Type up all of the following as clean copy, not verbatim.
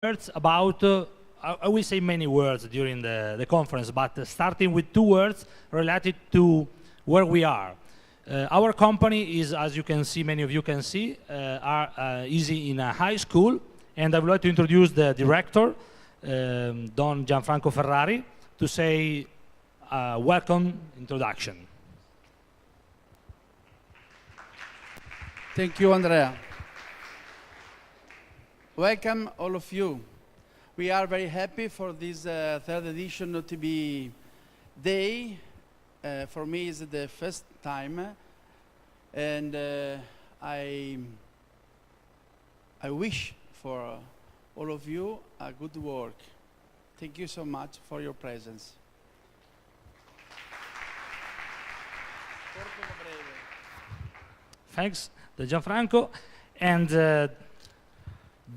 words about, I will say many words during the conference, but starting with 2 words related to where we are. Our company is, as you can see, many of you can see, is in a high school, and I would like to introduce the director, Don Gianfranco Ferrari, to say welcome introduction. Thank you, Andrea. Welcome, all of you. We are very happy for this third edition OTB Day. For me, it's the first time, and I wish for all of you a good work. Thank you so much for your presence. Thanks, Gianfranco, and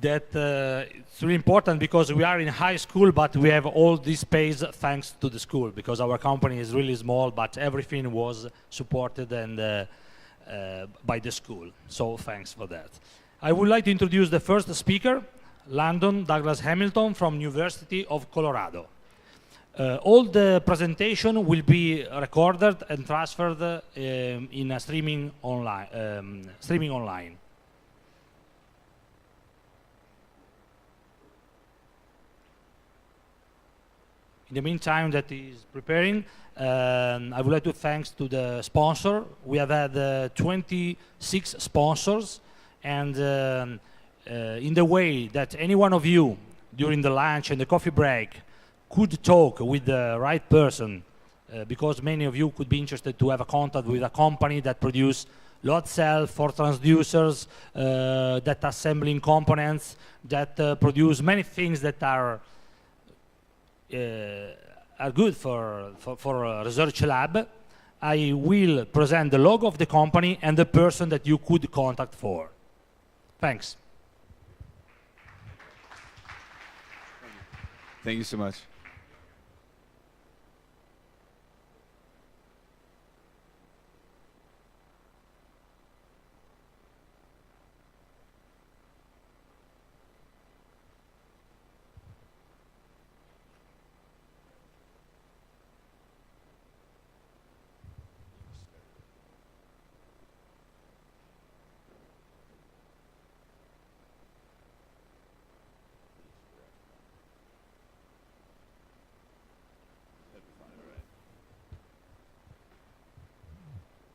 it's really important because we are in high school, but we have all this space thanks to the school, because our company is really small, but everything was supported and by the school. So thanks for that. I would like to introduce the first speaker, Landon Douglas Hamilton from University of Colorado. All the presentation will be recorded and transferred in a streaming online. In the meantime that he is preparing, I would like to thanks to the sponsor. We have had 26 sponsors, and in the way that any one of you during the lunch and the coffee break could talk with the right person, because many of you could be interested to have a contact with a company that produce load cell for transducers, that assembling components, that produce many things that are good for a research lab. I will present the logo of the company and the person that you could contact for. Thanks. Thank you so much.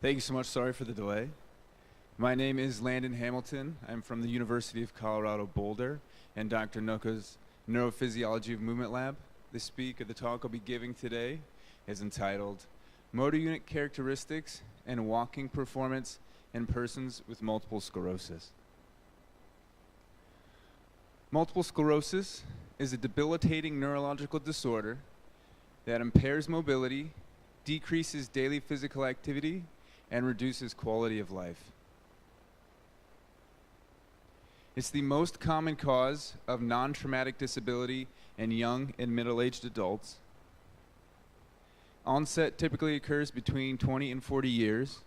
Thank you so much. Sorry for the delay. My name is Landon Hamilton. I'm from the University of Colorado Boulder and Dr. Noka's Neurophysiology of Movement Lab. The talk I'll be giving today is entitled Motor Unit Characteristics and Walking Performance in Persons with Multiple Sclerosis. Multiple sclerosis is a debilitating neurological disorder that impairs mobility, decreases daily physical activity, and reduces quality of life. It's the most common cause of non-traumatic disability in young and middle-aged adults. Onset typically occurs between 20 and 40 years,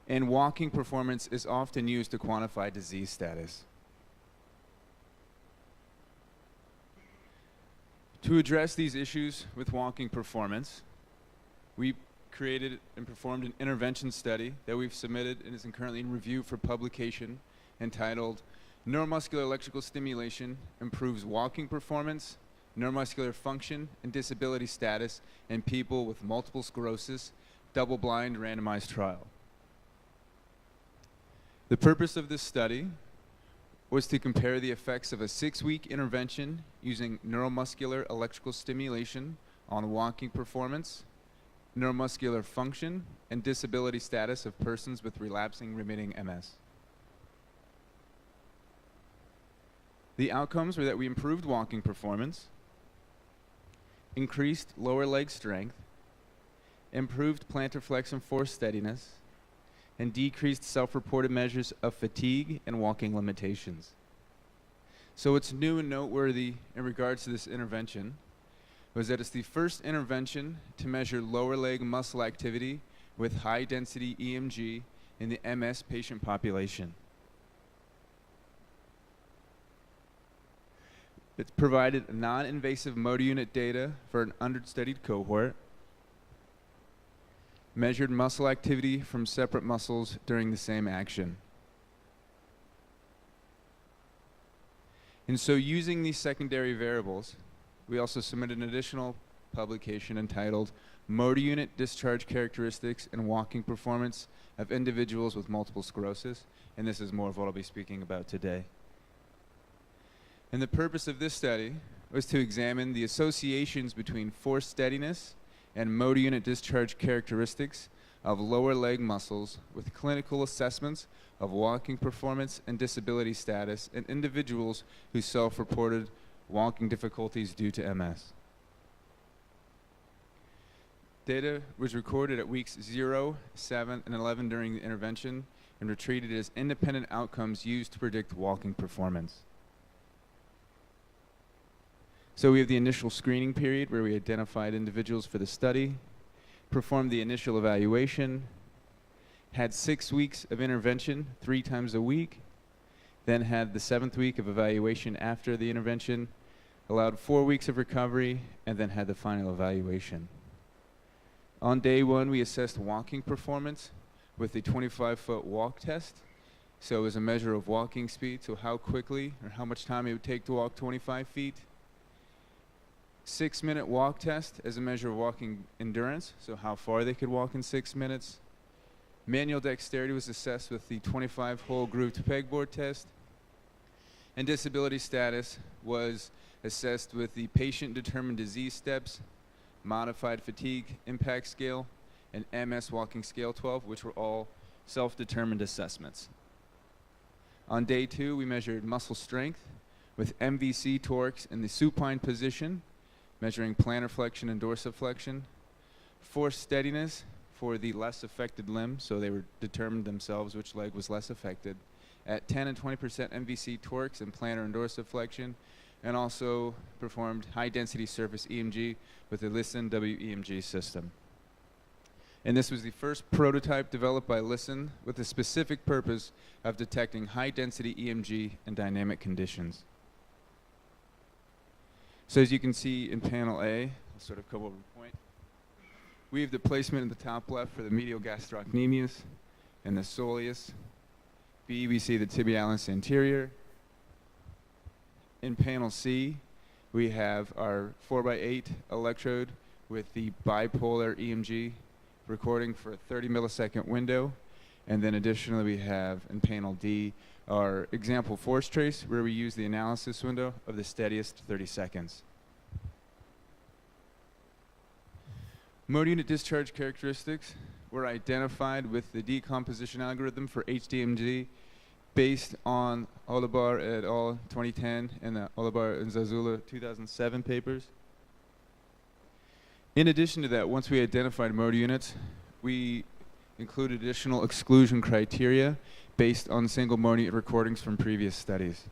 and walking performance is often used to quantify disease status. To address these issues with walking performance, we created and performed an intervention study that we've submitted and is currently in review for publication, entitled Neuromuscular Electrical Stimulation Improves Walking Performance, Neuromuscular Function, and Disability Status in People with Multiple Sclerosis, double-blind randomized trial. The purpose of this study was to compare the effects of a 6-week intervention using neuromuscular electrical stimulation on walking performance, neuromuscular function, and disability status of persons with relapsing remitting MS. The outcomes were that we improved walking performance, increased lower leg strength, improved plantar flexion force steadiness, and decreased self-reported measures of fatigue and walking limitations. So what's new and noteworthy in regards to this intervention was that it's the first intervention to measure lower leg muscle activity with high-density EMG in the MS patient population. It's provided non-invasive motor unit data for an understudied cohort, measured muscle activity from separate muscles during the same action. And so using these secondary variables, we also submitted an additional publication entitled Motor Unit Discharge Characteristics and Walking Performance of Individuals with Multiple Sclerosis, and this is more of what I'll be speaking about today. And the purpose of this study was to examine the associations between force steadiness and motor unit discharge characteristics of lower leg muscles with clinical assessments of walking performance and disability status in individuals who self-reported walking difficulties due to MS. Data was recorded at weeks 0, 7, and 11 during the intervention and were treated as independent outcomes used to predict walking performance. So we have the initial screening period where we identified individuals for the study, performed the initial evaluation, had 6 weeks of intervention 3 times a week, then had the 7th week of evaluation after the intervention, allowed 4 weeks of recovery, and then had the final evaluation. On day 1, we assessed walking performance with the 25-foot walk test. So it was a measure of walking speed, so how quickly or how much time it would take to walk 25 feet. 6-minute walk test as a measure of walking endurance, so how far they could walk in 6 minutes. Manual dexterity was assessed with the 25-hole grooved pegboard test. And disability status was assessed with the patient-determined disease steps, modified fatigue impact scale, and MS walking scale 12, which were all self-determined assessments. On day 2, we measured muscle strength with MVC torques in the supine position, measuring plantar flexion and dorsiflexion. Force steadiness for the less affected limb, so they were determined themselves which leg was less affected, at 10 and 20% MVC torques in plantar and dorsiflexion, and also performed high-density surface EMG with the Listen WEMG system. And this was the first prototype developed by Listen with the specific purpose of detecting high-density EMG in dynamic conditions. So as you can see in panel A, I'll sort of come over the point. We have the placement in the top left for the medial gastrocnemius and the soleus. B, we see the tibialis anterior. In panel C, we have our 4x8 electrode with the bipolar EMG recording for a 30 millisecond window. And then additionally, we have in panel D our example force trace, where we use the analysis window of the steadiest 30 seconds. Motor unit discharge characteristics were identified with the decomposition algorithm for HDMG based on Olibar et al. 2010 and the Olibar and Zazula 2007 papers. In addition to that, once we identified motor units, we included additional exclusion criteria based on single motor unit recordings from previous studies.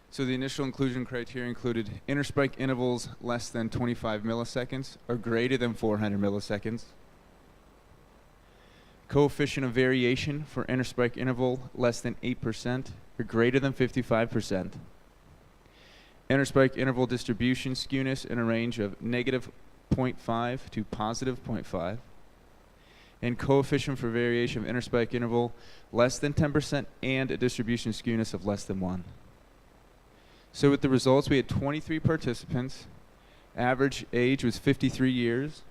So the initial inclusion criteria included interspike intervals less than 25 milliseconds or greater than 400 milliseconds, coefficient of variation for interspike interval less than 8% or greater than 55%, interspike interval distribution skewness in a range of negative 0.5 to positive 0.5, and coefficient for variation of interspike interval less than 10% and a distribution skewness of less than 1. So with the results, we had 23 participants. Average age was 53 years.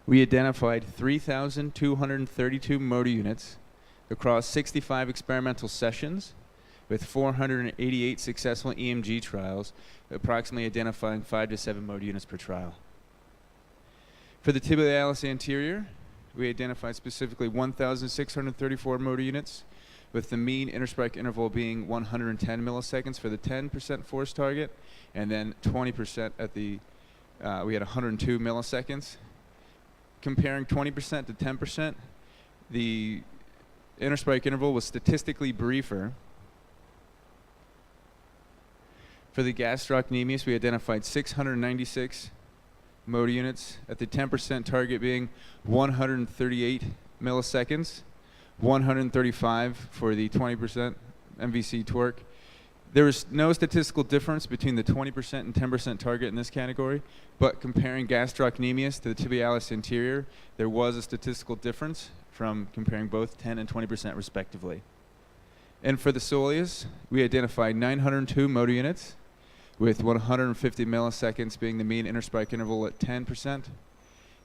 We identified 3,232 motor units across 65 experimental sessions with 488 successful EMG trials, approximately identifying 5 to 7 motor units per trial. For the tibialis anterior, we identified specifically 1,634 motor units, with the mean interspike interval being 110 milliseconds for the 10% force target, and then 20% at the, we had 102 milliseconds. Comparing 20% to 10%, the interspike interval was statistically briefer. For the gastrocnemius, we identified 696 motor units, at the 10% target being 138 milliseconds, 135 for the 20% MVC torque, There is no statistical difference between the 20% and 10% target in this category, but comparing gastrocnemius to the tibialis anterior, there was a statistical difference from comparing both 10 and 20% respectively. And for the soleus, we identified 902 motor units, with 150 milliseconds being the mean interspike interval at 10%,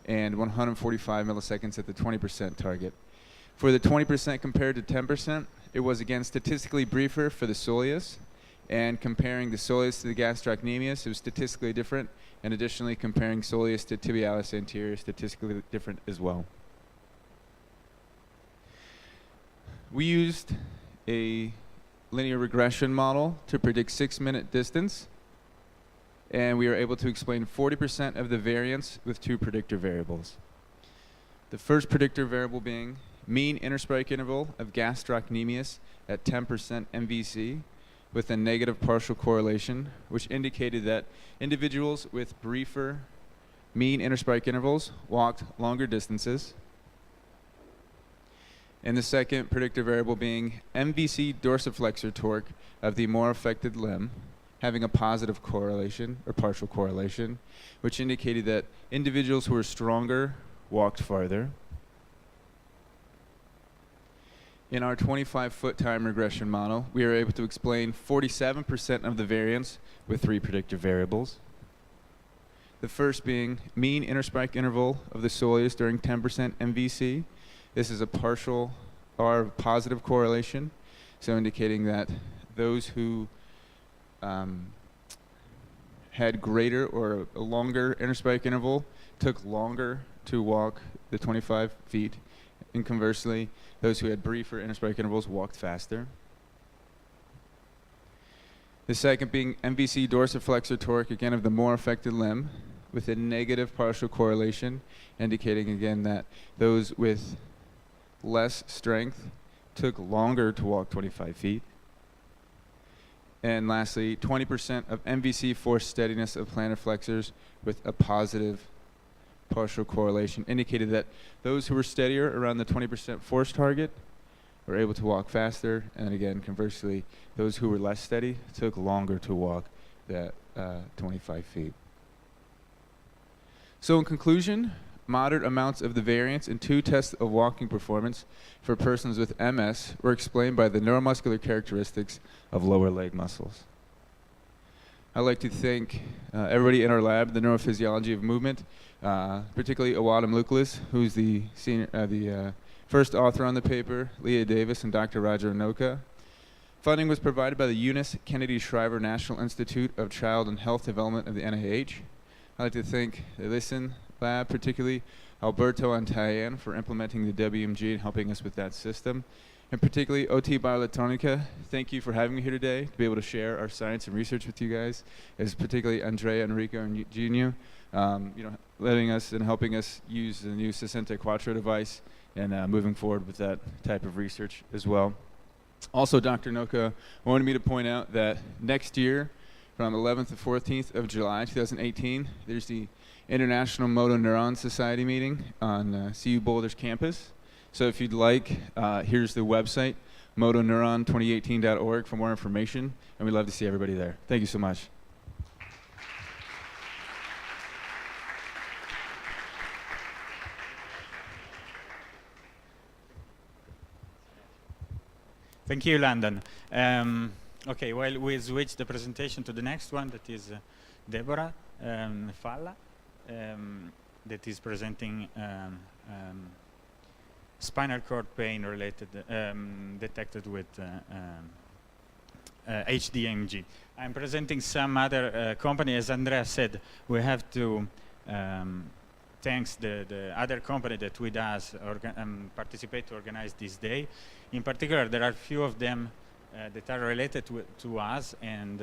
and 145 milliseconds at the 20% target. For the 20% compared to 10%, it was again statistically briefer for the soleus, and comparing the soleus to the gastrocnemius, it was statistically different, and additionally comparing soleus to tibialis anterior, statistically different as well. We used a linear regression model to predict 6-minute distance, and we were able to explain 40% of the variance with 2 predictor variables. The first predictor variable being mean interspike interval of gastrocnemius at 10% MVC with a negative partial correlation, which indicated that individuals with briefer mean interspike intervals walked longer distances. And the second predictor variable being MVC dorsiflexor torque of the more affected limb, having a positive correlation or partial correlation, which indicated that individuals who were stronger walked farther. In our 25-foot time regression model, we were able to explain 47% of the variance with 3 predictor variables. The first being mean interspike interval of the soleus during 10% MVC. This is a partial or positive correlation, so indicating that those who had greater or a longer interspike interval took longer to walk the 25 feet, and conversely, those who had briefer interspike intervals walked faster. The second being MVC dorsiflexor torque, again of the more affected limb, with a negative partial correlation, indicating again that those with less strength took longer to walk 25 feet. And lastly, 20% of MVC force steadiness of plantar flexors with a positive partial correlation indicated that those who were steadier around the 20% force target were able to walk faster, and again, conversely, those who were less steady took longer to walk that 25 feet. So in conclusion, moderate amounts of the variance in 2 tests of walking performance for persons with MS were explained by the neuromuscular characteristics of lower leg muscles. I'd like to thank everybody in our lab, the neurophysiology of movement, particularly Awadam Lukalis, who's the first author on the paper, Leah Davis, and Dr. Roger Anoka. Funding was provided by the Eunice Kennedy Shriver National Institute of Child and Health Development of the NIH. I'd like to thank the Listen Lab, particularly Alberto and Tyann, for implementing the WMG and helping us with that system. And particularly OT Bioelectronica, thank you for having me here today to be able to share our science and research with you guys, as particularly Andrea, Enrico, and Eugenio, letting us and helping us use the new Sesente Quattro device and moving forward with that type of research as well. Also, Dr. Noka wanted me to point out that next year, from 11th to 14th of July 2018, there's the International Motor Neuron Society meeting on CU Boulder's campus. So if you'd like, here's the website, motoneuron2018.org, for more information, and we'd love to see everybody there. Thank you so much. Thank you, Landon. Okay, well, we switch the presentation to the next one, that is Deborah Falla, that is presenting spinal cord pain related, detected with HDMG. I'm presenting some other company. As Andrea said, we have to thanks the other company that with us participate to organize this day. In particular, there are a few of them that are related to us and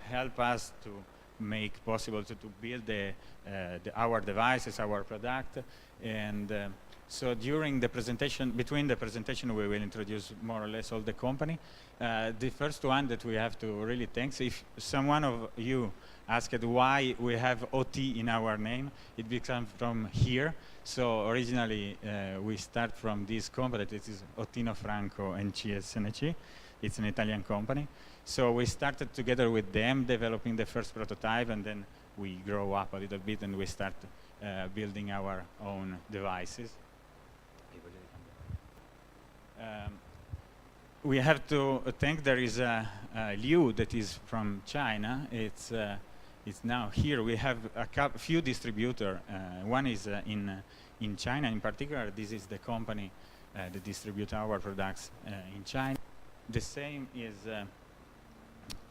help us to make possible to build our devices, our product. And so during the presentation, between the presentation, we will introduce more or less all the company. The first one that we have to really thank, if someone of you asked why we have OT in our name, it becomes from here. So originally we start from this company, this is Ottino Franco and CSNC. It's an Italian company. So we started together with them developing the first prototype, and then we grow up a little bit and we start building our own devices. We have to thank, there is Liu that is from China. It's now here. We have a few distributors. One is in China in particular. This is the company that distributes our products in China. The same is,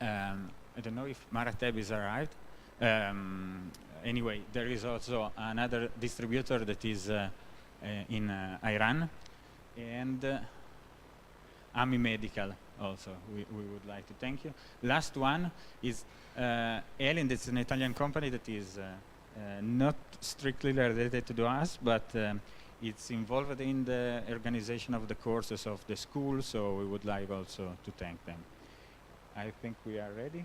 I don't know if Marateb is arrived. Anyway, there is also another distributor that is in Iran, and Ami Medical also. We would like to thank you. Last one is Elin. It's an Italian company that is not strictly related to us, but it's involved in the organization of the courses of the school, so we would like also to thank them. I think we are ready.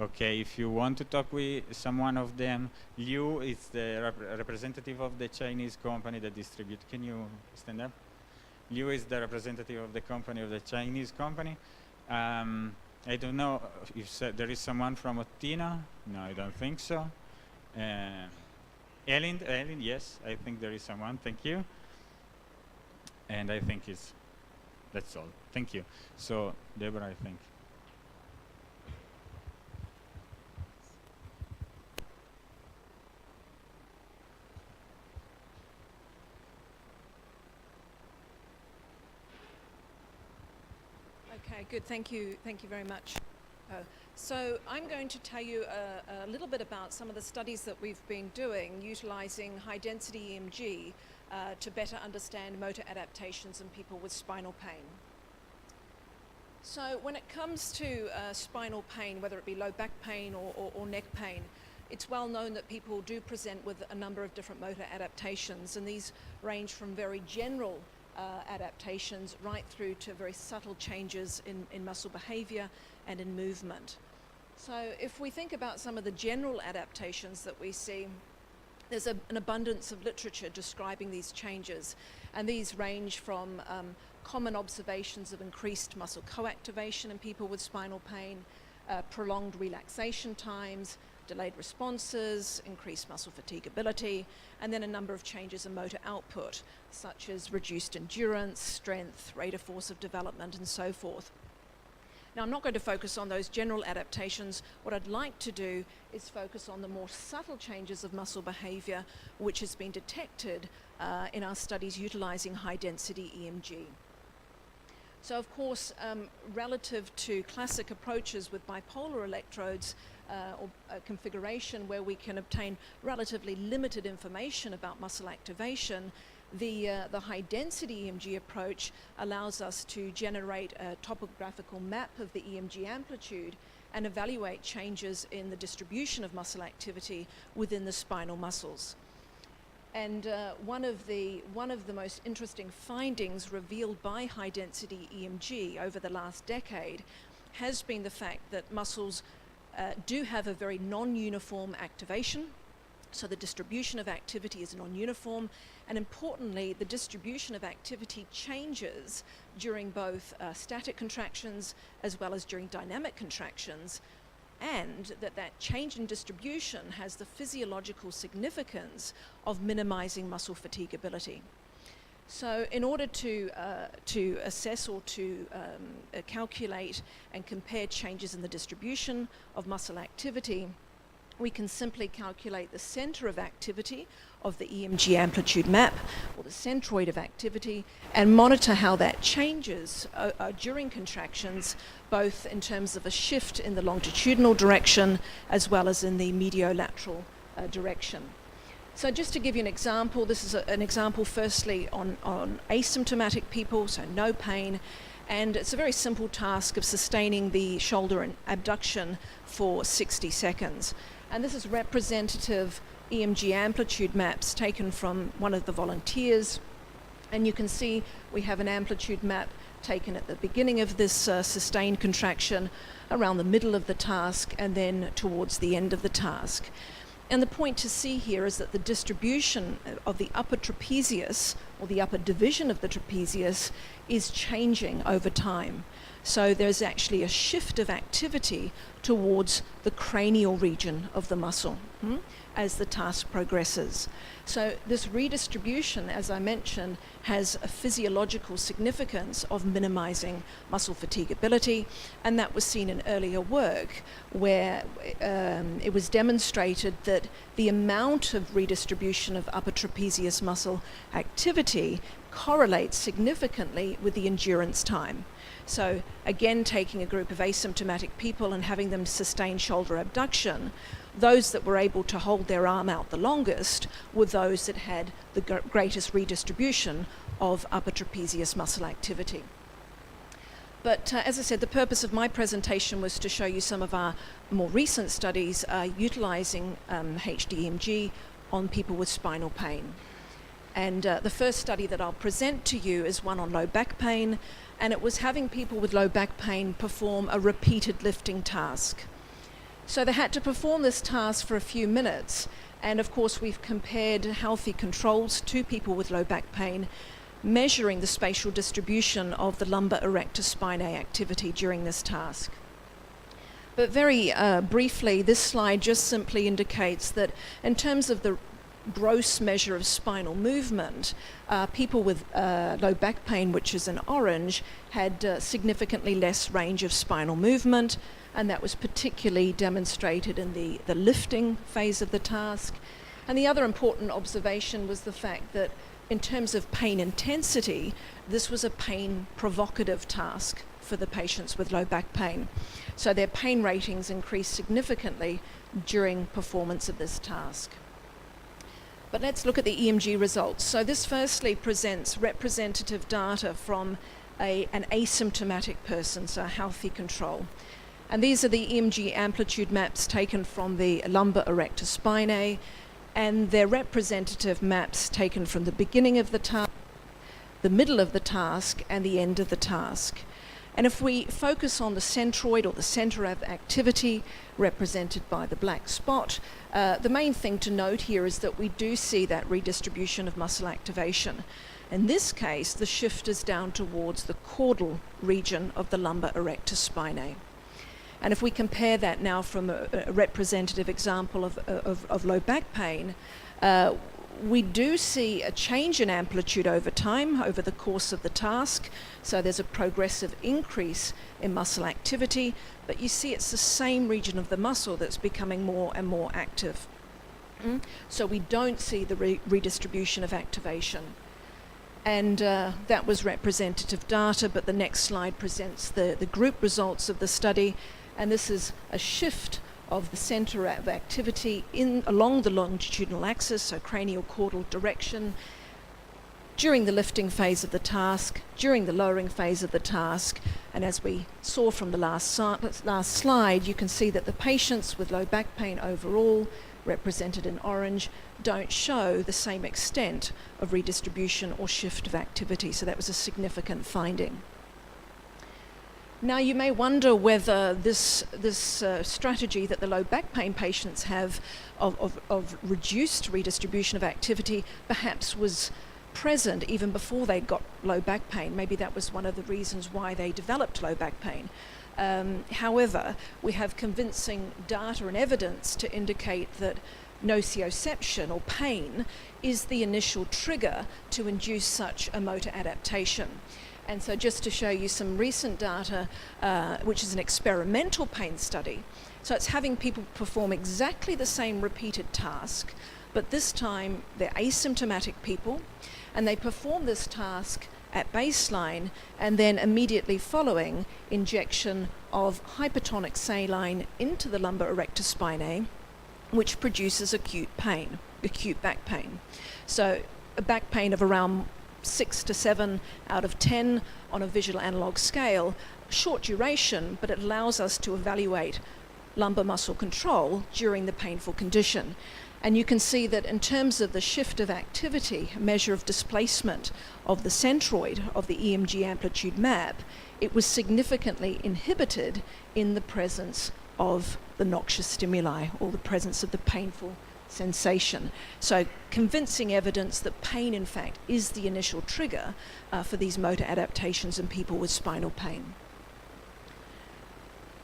Okay, if you want to talk with someone of them, Liu is the representative of the Chinese company that distributes. Can you stand up? Liu is the representative of the company, of the Chinese company. I don't know if there is someone from Ottina. No, I don't think so. Elin, yes, I think there is someone. Thank you. And I think that's all. Thank you. So, Deborah, I think. Okay, good. Thank you very much. So I'm going to tell you a little bit about some of the studies that we've been doing utilizing high-density EMG to better understand motor adaptations in people with spinal pain. So when it comes to spinal pain, whether it be low back pain or neck pain, it's well known that people do present with a number of different motor adaptations, and these range from very general adaptations right through to very subtle changes in muscle behavior and in movement. So if we think about some of the general adaptations that we see, there's an abundance of literature describing these changes, and these range from common observations of increased muscle coactivation in people with spinal pain, prolonged relaxation times, delayed responses, increased muscle fatigability, and then a number of changes in motor output, such as reduced endurance, strength, rate of force of development, and so forth. Now, I'm not going to focus on those general adaptations. What I'd like to do is focus on the more subtle changes of muscle behavior, which has been detected in our studies utilizing high-density EMG. So, of course, relative to classic approaches with bipolar electrodes, or a configuration where we can obtain relatively limited information about muscle activation, the high-density EMG approach allows us to generate a topographical map of the EMG amplitude and evaluate changes in the distribution of muscle activity within the spinal muscles. And one of the most interesting findings revealed by high-density EMG over the last decade has been the fact that muscles do have a very non-uniform activation. So the distribution of activity is non-uniform, and importantly, the distribution of activity changes during both static contractions as well as during dynamic contractions, and that change in distribution has the physiological significance of minimizing muscle fatigability. So in order to assess or to calculate and compare changes in the distribution of muscle activity, we can simply calculate the center of activity of the EMG amplitude map, or the centroid of activity, and monitor how that changes during contractions, both in terms of a shift in the longitudinal direction as well as in the mediolateral direction. So just to give you an example, this is an example firstly on asymptomatic people, so no pain, and it's a very simple task of sustaining the shoulder and abduction for 60 seconds. And this is representative EMG amplitude maps taken from one of the volunteers. And you can see we have an amplitude map taken at the beginning of this sustained contraction, around the middle of the task, and then towards the end of the task. And the point to see here is that the distribution of the upper trapezius, or the upper division of the trapezius, is changing over time. So there's actually a shift of activity towards the cranial region of the muscle as the task progresses. So this redistribution, as I mentioned, has a physiological significance of minimizing muscle fatigability, and that was seen in earlier work where it was demonstrated that the amount of redistribution of upper trapezius muscle activity correlates significantly with the endurance time. So again, taking a group of asymptomatic people and having them sustain shoulder abduction, those that were able to hold their arm out the longest were those that had the greatest redistribution of upper trapezius muscle activity. But as I said, the purpose of my presentation was to show you some of our more recent studies utilizing HDMG on people with spinal pain. And the first study that I'll present to you is one on low back pain, and it was having people with low back pain perform a repeated lifting task. So they had to perform this task for a few minutes, and of course we've compared healthy controls to people with low back pain, measuring the spatial distribution of the lumbar erector spinae activity during this task. But very briefly, this slide just simply indicates that in terms of the gross measure of spinal movement, people with low back pain, which is in orange, had significantly less range of spinal movement, and that was particularly demonstrated in the lifting phase of the task. And the other important observation was the fact that in terms of pain intensity, this was a pain provocative task for the patients with low back pain. So their pain ratings increased significantly during performance of this task. But let's look at the EMG results. So this firstly presents representative data from an asymptomatic person, so a healthy control. And these are the EMG amplitude maps taken from the lumbar erector spinae, and they're representative maps taken from the beginning of the task, the middle of the task, and the end of the task. And if we focus on the centroid, or the center of activity, represented by the black spot, the main thing to note here is that we do see that redistribution of muscle activation. In this case, the shift is down towards the caudal region of the lumbar erector spinae. And if we compare that now from a representative example of low back pain, we do see a change in amplitude over time, over the course of the task. So there's a progressive increase in muscle activity, but you see it's the same region of the muscle that's becoming more and more active. So we don't see the redistribution of activation. And that was representative data, but the next slide presents the group results of the study. And this is a shift of the center of activity along the longitudinal axis, so cranial caudal direction, during the lifting phase of the task, during the lowering phase of the task. And as we saw from the last slide, you can see that the patients with low back pain overall, represented in orange, don't show the same extent of redistribution or shift of activity. So that was a significant finding. Now you may wonder whether this strategy that the low back pain patients have of reduced redistribution of activity perhaps was present even before they got low back pain. Maybe that was one of the reasons why they developed low back pain. However, we have convincing data and evidence to indicate that nociception, or pain, is the initial trigger to induce such a motor adaptation. And so just to show you some recent data, which is an experimental pain study. So it's having people perform exactly the same repeated task, but this time they're asymptomatic people, and they perform this task at baseline, and then immediately following injection of hypertonic saline into the lumbar erector spinae, which produces acute pain, acute back pain. So a back pain of around 6 to 7 out of 10 on a visual analog scale, short duration, but it allows us to evaluate lumbar muscle control during the painful condition. And you can see that in terms of the shift of activity, a measure of displacement of the centroid of the EMG amplitude map, it was significantly inhibited in the presence of the noxious stimuli, or the presence of the painful sensation. So convincing evidence that pain, in fact, is the initial trigger for these motor adaptations in people with spinal pain.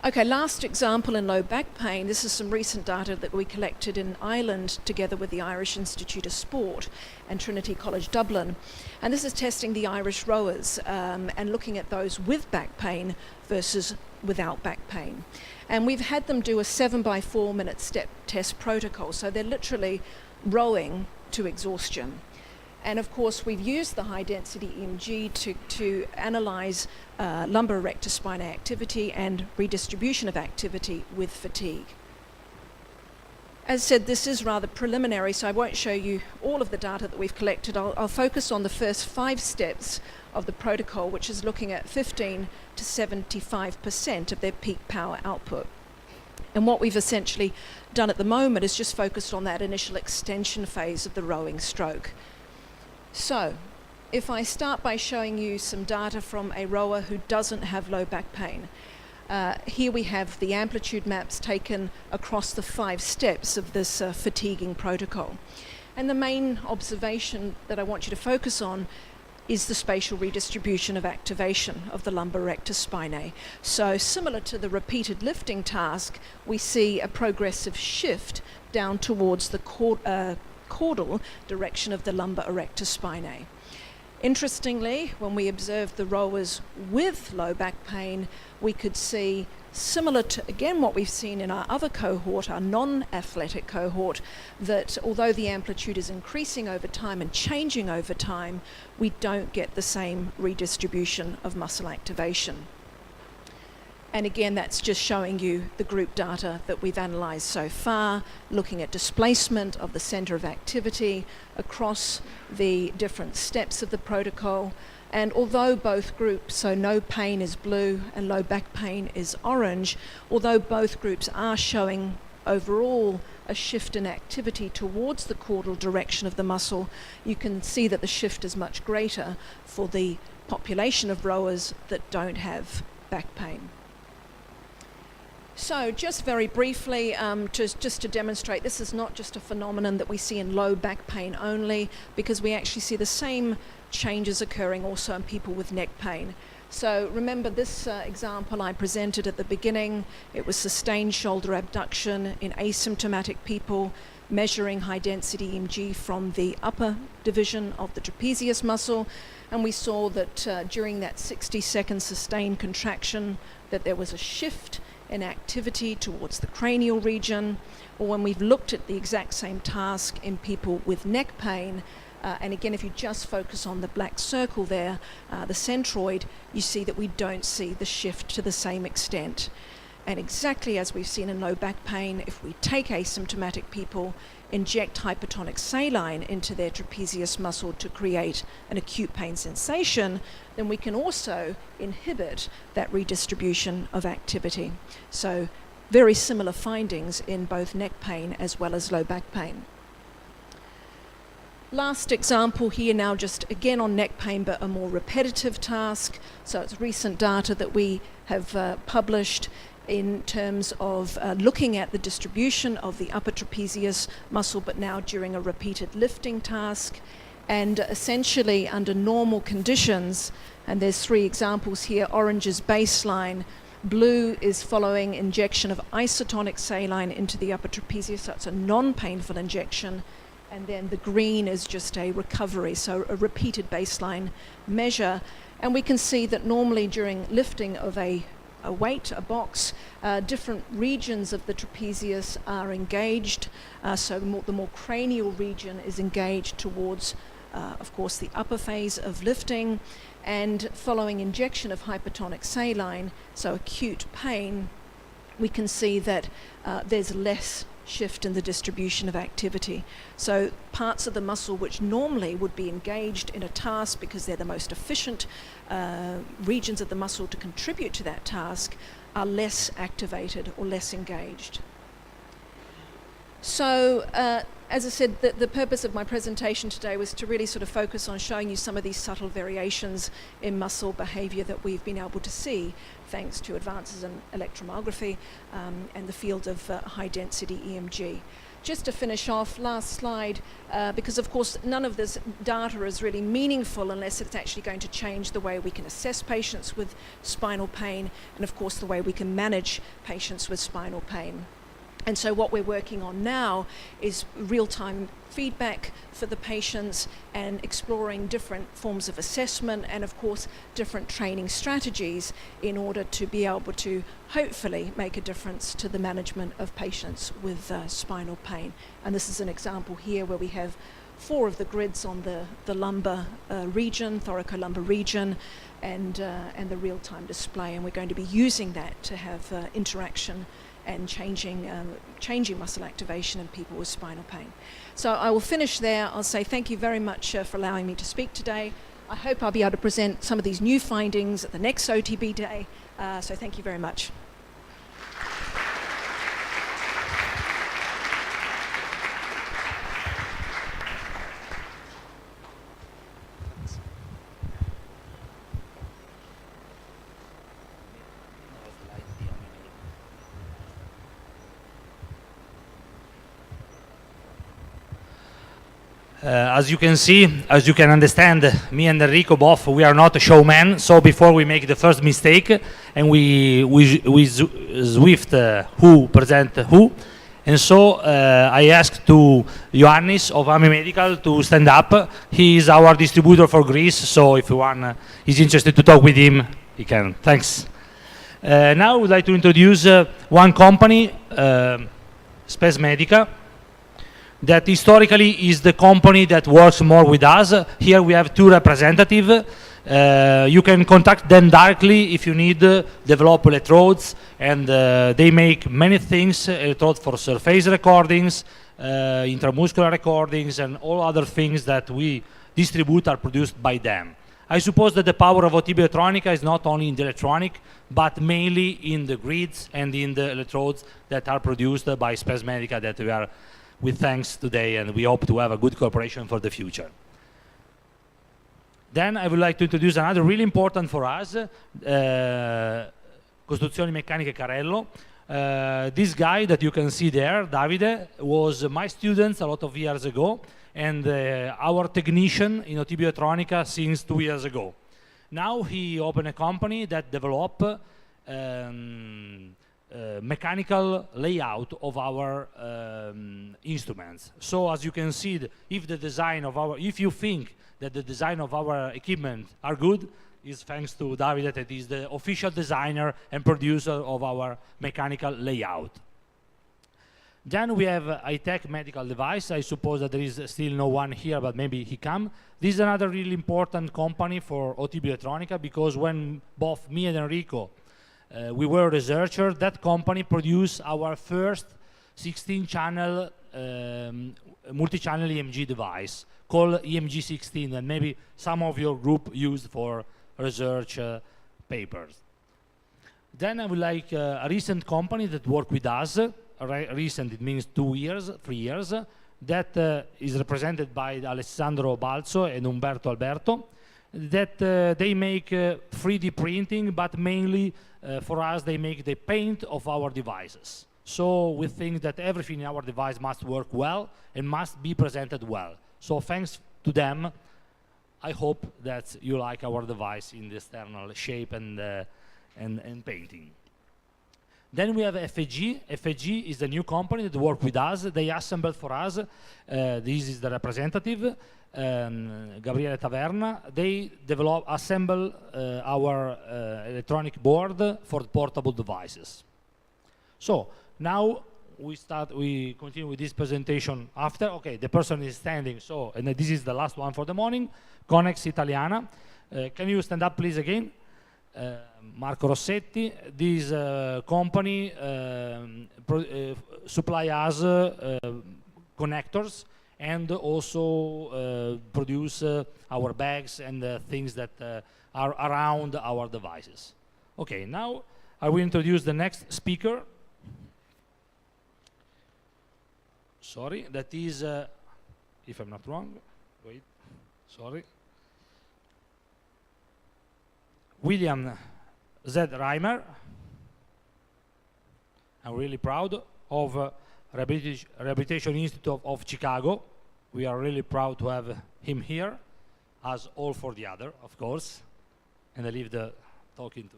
Okay, last example in low back pain. This is some recent data that we collected in Ireland together with the Irish Institute of Sport and Trinity College Dublin. And this is testing the Irish rowers and looking at those with back pain versus without back pain. And we've had them do a 7x4 minute step test protocol. So they're literally rowing to exhaustion. And of course, we've used the high density EMG to analyze lumbar erector spinae activity and redistribution of activity with fatigue. As said, this is rather preliminary, so I won't show you all of the data that we've collected. I'll focus on the first 5 steps of the protocol, which is looking at 15 to 75% of their peak power output. And what we've essentially done at the moment is just focused on that initial extension phase of the rowing stroke. So, if I start by showing you some data from a rower who doesn't have low back pain, here we have the amplitude maps taken across the 5 steps of this fatiguing protocol. And the main observation that I want you to focus on is the spatial redistribution of activation of the lumbar erector spinae. So similar to the repeated lifting task, we see a progressive shift down towards the caudal direction of the lumbar erector spinae. Interestingly, when we observed the rowers with low back pain, we could see, similar to, again, what we've seen in our other cohort, our non-athletic cohort, that although the amplitude is increasing over time and changing over time, we don't get the same redistribution of muscle activation. And again, that's just showing you the group data that we've analysed so far, looking at displacement of the centre of activity across the different steps of the protocol. And although both groups, so no pain is blue and low back pain is orange, although both groups are showing overall a shift in activity towards the caudal direction of the muscle, you can see that the shift is much greater for the population of rowers that don't have back pain. So just very briefly, just to demonstrate, this is not just a phenomenon that we see in low back pain only, because we actually see the same changes occurring also in people with neck pain. So remember this example I presented at the beginning. It was sustained shoulder abduction in asymptomatic people, measuring high density EMG from the upper division of the trapezius muscle. And we saw that during that 60-second sustained contraction that there was a shift in activity towards the cranial region. Or when we've looked at the exact same task in people with neck pain, and again, if you just focus on the black circle there, the centroid, you see that we don't see the shift to the same extent. And exactly as we've seen in low back pain, if we take asymptomatic people, inject hypertonic saline into their trapezius muscle to create an acute pain sensation, then we can also inhibit that redistribution of activity. So very similar findings in both neck pain as well as low back pain. Last example here now, just again on neck pain, but a more repetitive task. So it's recent data that we have published in terms of looking at the distribution of the upper trapezius muscle, but now during a repeated lifting task. And essentially under normal conditions, and there's 3 examples here, orange is baseline, blue is following injection of isotonic saline into the upper trapezius, so it's a non-painful injection. And then the green is just a recovery, so a repeated baseline measure. And we can see that normally during lifting of a weight, a box, different regions of the trapezius are engaged. So the more cranial region is engaged towards, of course, the upper phase of lifting. And following injection of hypertonic saline, so acute pain, we can see that there's less shift in the distribution of activity. So parts of the muscle which normally would be engaged in a task because they're the most efficient regions of the muscle to contribute to that task are less activated or less engaged. So as I said, the purpose of my presentation today was to really sort of focus on showing you some of these subtle variations in muscle behavior that we've been able to see thanks to advances in electromyography and the field of high density EMG. just to finish off, last slide, because of course none of this data is really meaningful unless it's actually going to change the way we can assess patients with spinal pain, and of course the way we can manage patients with spinal pain. And so what we're working on now is real-time feedback for the patients and exploring different forms of assessment and of course different training strategies in order to be able to hopefully make a difference to the management of patients with spinal pain. And this is an example here where we have 4 of the grids on the lumbar region, thoracolumbar region, and the real-time display, and we're going to be using that to have interaction and changing muscle activation in people with spinal pain. So I will finish there. I'll say thank you very much for allowing me to speak today. I hope I'll be able to present some of these new findings at the next OTB day. So thank you very much. As you can see, as you can understand, me and Enrico both, we are not a showman. So before we make the first mistake and we swift who present who, and so I asked to Ioannis of AMI Medical to stand up. He is our distributor for Greece, so if anyone is interested to talk with him, he can. Thanks. Now I would like to introduce one company, Spes Medica, that historically is the company that works more with us. Here we have 2 representatives. You can contact them directly if you need develop electrodes, and they make many things, electrodes for surface recordings, intramuscular recordings, and all other things that we distribute are produced by them. I suppose that the power of OTB Electronica is not only in the electronic, but mainly in the grids and in the electrodes that are produced by Spes Medica that we are with thanks today, and we hope to have a good cooperation for the future. Then I would like to introduce another really important for us, Costruzioni Meccaniche Carello. This guy that you can see there, Davide, was my student a lot of years ago, and our technician in OTB Elettronica since 2 years ago. Now he opened a company that develop mechanical layout of our instruments. So as you can see, if you think that the design of our equipment are good, is thanks to Davide, that is the official designer and producer of our mechanical layout. Then we have a high-tech medical device. I suppose that there is still no one here, but maybe he come. This is another really important company for OTB Elettronica, because when both me and Enrico we were researchers, that company produced our first 16-channel multi-channel EMG device called EMG 16, and maybe some of your group used for research papers. Then I would like a recent company that worked with us. Recent, it means 2 years, 3 years, that is represented by Alessandro Balzo and Umberto Alberto, that they make 3D printing, but mainly for us they make the paint of our devices. So we think that everything in our device must work well and must be presented well. So thanks to them, I hope that you like our device in the external shape and painting. Then we have FAG. FAG is a new company that works with us. They assembled for us. This is the representative, Gabriele Taverna. They assemble our electronic board for portable devices. So now we continue with this presentation after. Okay, the person is standing. So, and this is the last one for the morning. Connex Italiana. Can you stand up, please, again? Marco Rossetti. This company supply us connectors and also produce our bags and things that are around our devices. Okay, now I will introduce the next speaker. Sorry, that is, if I'm not wrong, wait, sorry. William Z. Reimer. I'm really proud of Rehabilitation Institute of Chicago. We are really proud to have him here, as all for the other, of course. And I leave the talking to.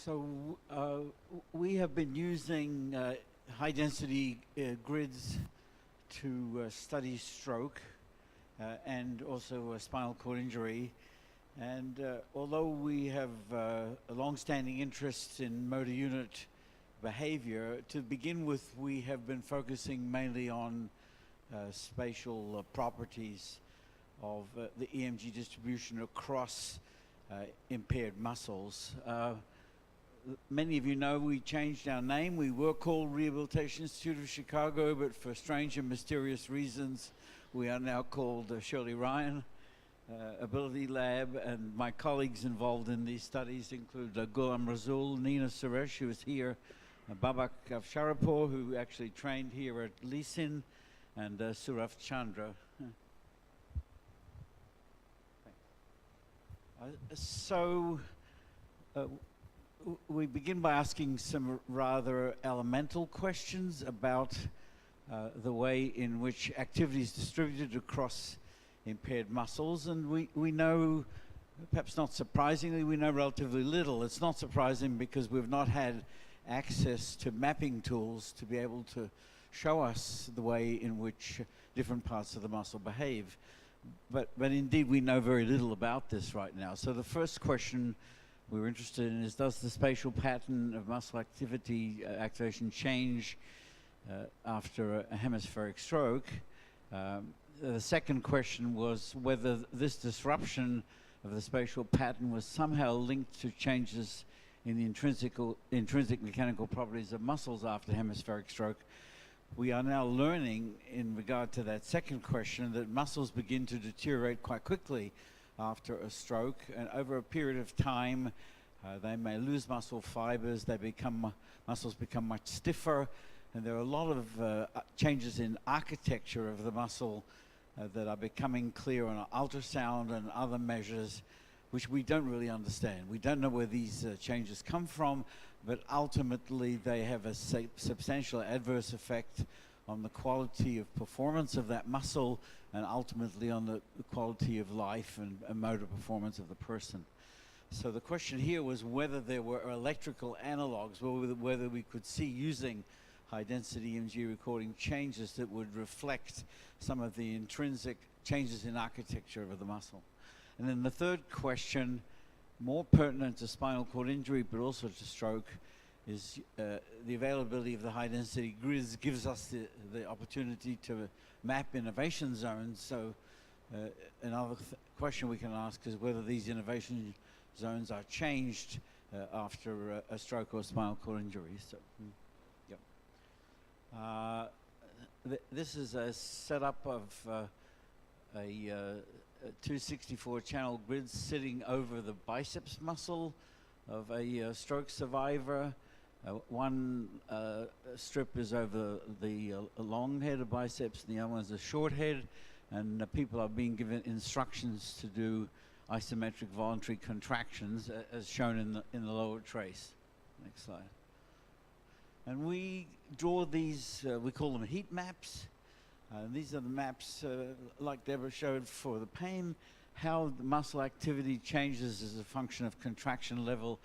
So we have been using high-density grids to study stroke and also spinal cord injury. And although we have a long-standing interest in motor unit behavior, to begin with, we have been focusing mainly on spatial properties of the EMG distribution across impaired muscles. Many of you know we changed our name. We were called Rehabilitation Institute of Chicago, but for strange and mysterious reasons, we are now called Shirley Ryan Ability Lab, and my colleagues involved in these studies include Ghulam Razul, Nina Suresh, who is here, Babak Sharapur, who actually trained here at Lisin, and Suraf Chandra. We begin by asking some rather elemental questions about the way in which activity is distributed across impaired muscles, and we know, perhaps not surprisingly, we know relatively little. It's not surprising because we've not had access to mapping tools to be able to show us the way in which different parts of the muscle behave. But indeed we know very little about this right now. So the first question we were interested in is, does the spatial pattern of muscle activity activation change after a hemispheric stroke? The second question was whether this disruption of the spatial pattern was somehow linked to changes in the intrinsic mechanical properties of muscles after hemispheric stroke. We are now learning in regard to that second question that muscles begin to deteriorate quite quickly after a stroke, and over a period of time they may lose muscle fibers, muscles become much stiffer, and there are a lot of changes in architecture of the muscle that are becoming clear on ultrasound and other measures, which we don't really understand. We don't know where these changes come from, but ultimately they have a substantial adverse effect on the quality of performance of that muscle, and ultimately on the quality of life and motor performance of the person. So the question here was whether there were electrical analogs, whether we could see using high-density EMG recording changes that would reflect some of the intrinsic changes in architecture of the muscle. And then the third question, more pertinent to spinal cord injury but also to stroke, is the availability of the high-density grids gives us the opportunity to map innervation zones. So another question we can ask is whether these innervation zones are changed after a stroke or spinal cord injury. So, this is a setup of a 264 channel grid sitting over the biceps muscle of a stroke survivor. One strip is over the long head of biceps, and the other one is the short head, and people are being given instructions to do isometric voluntary contractions as shown in the lower trace. Next slide. And we draw these, we call them heat maps. These are the maps, like Deborah showed, for the pain, how the muscle activity changes as a function of contraction level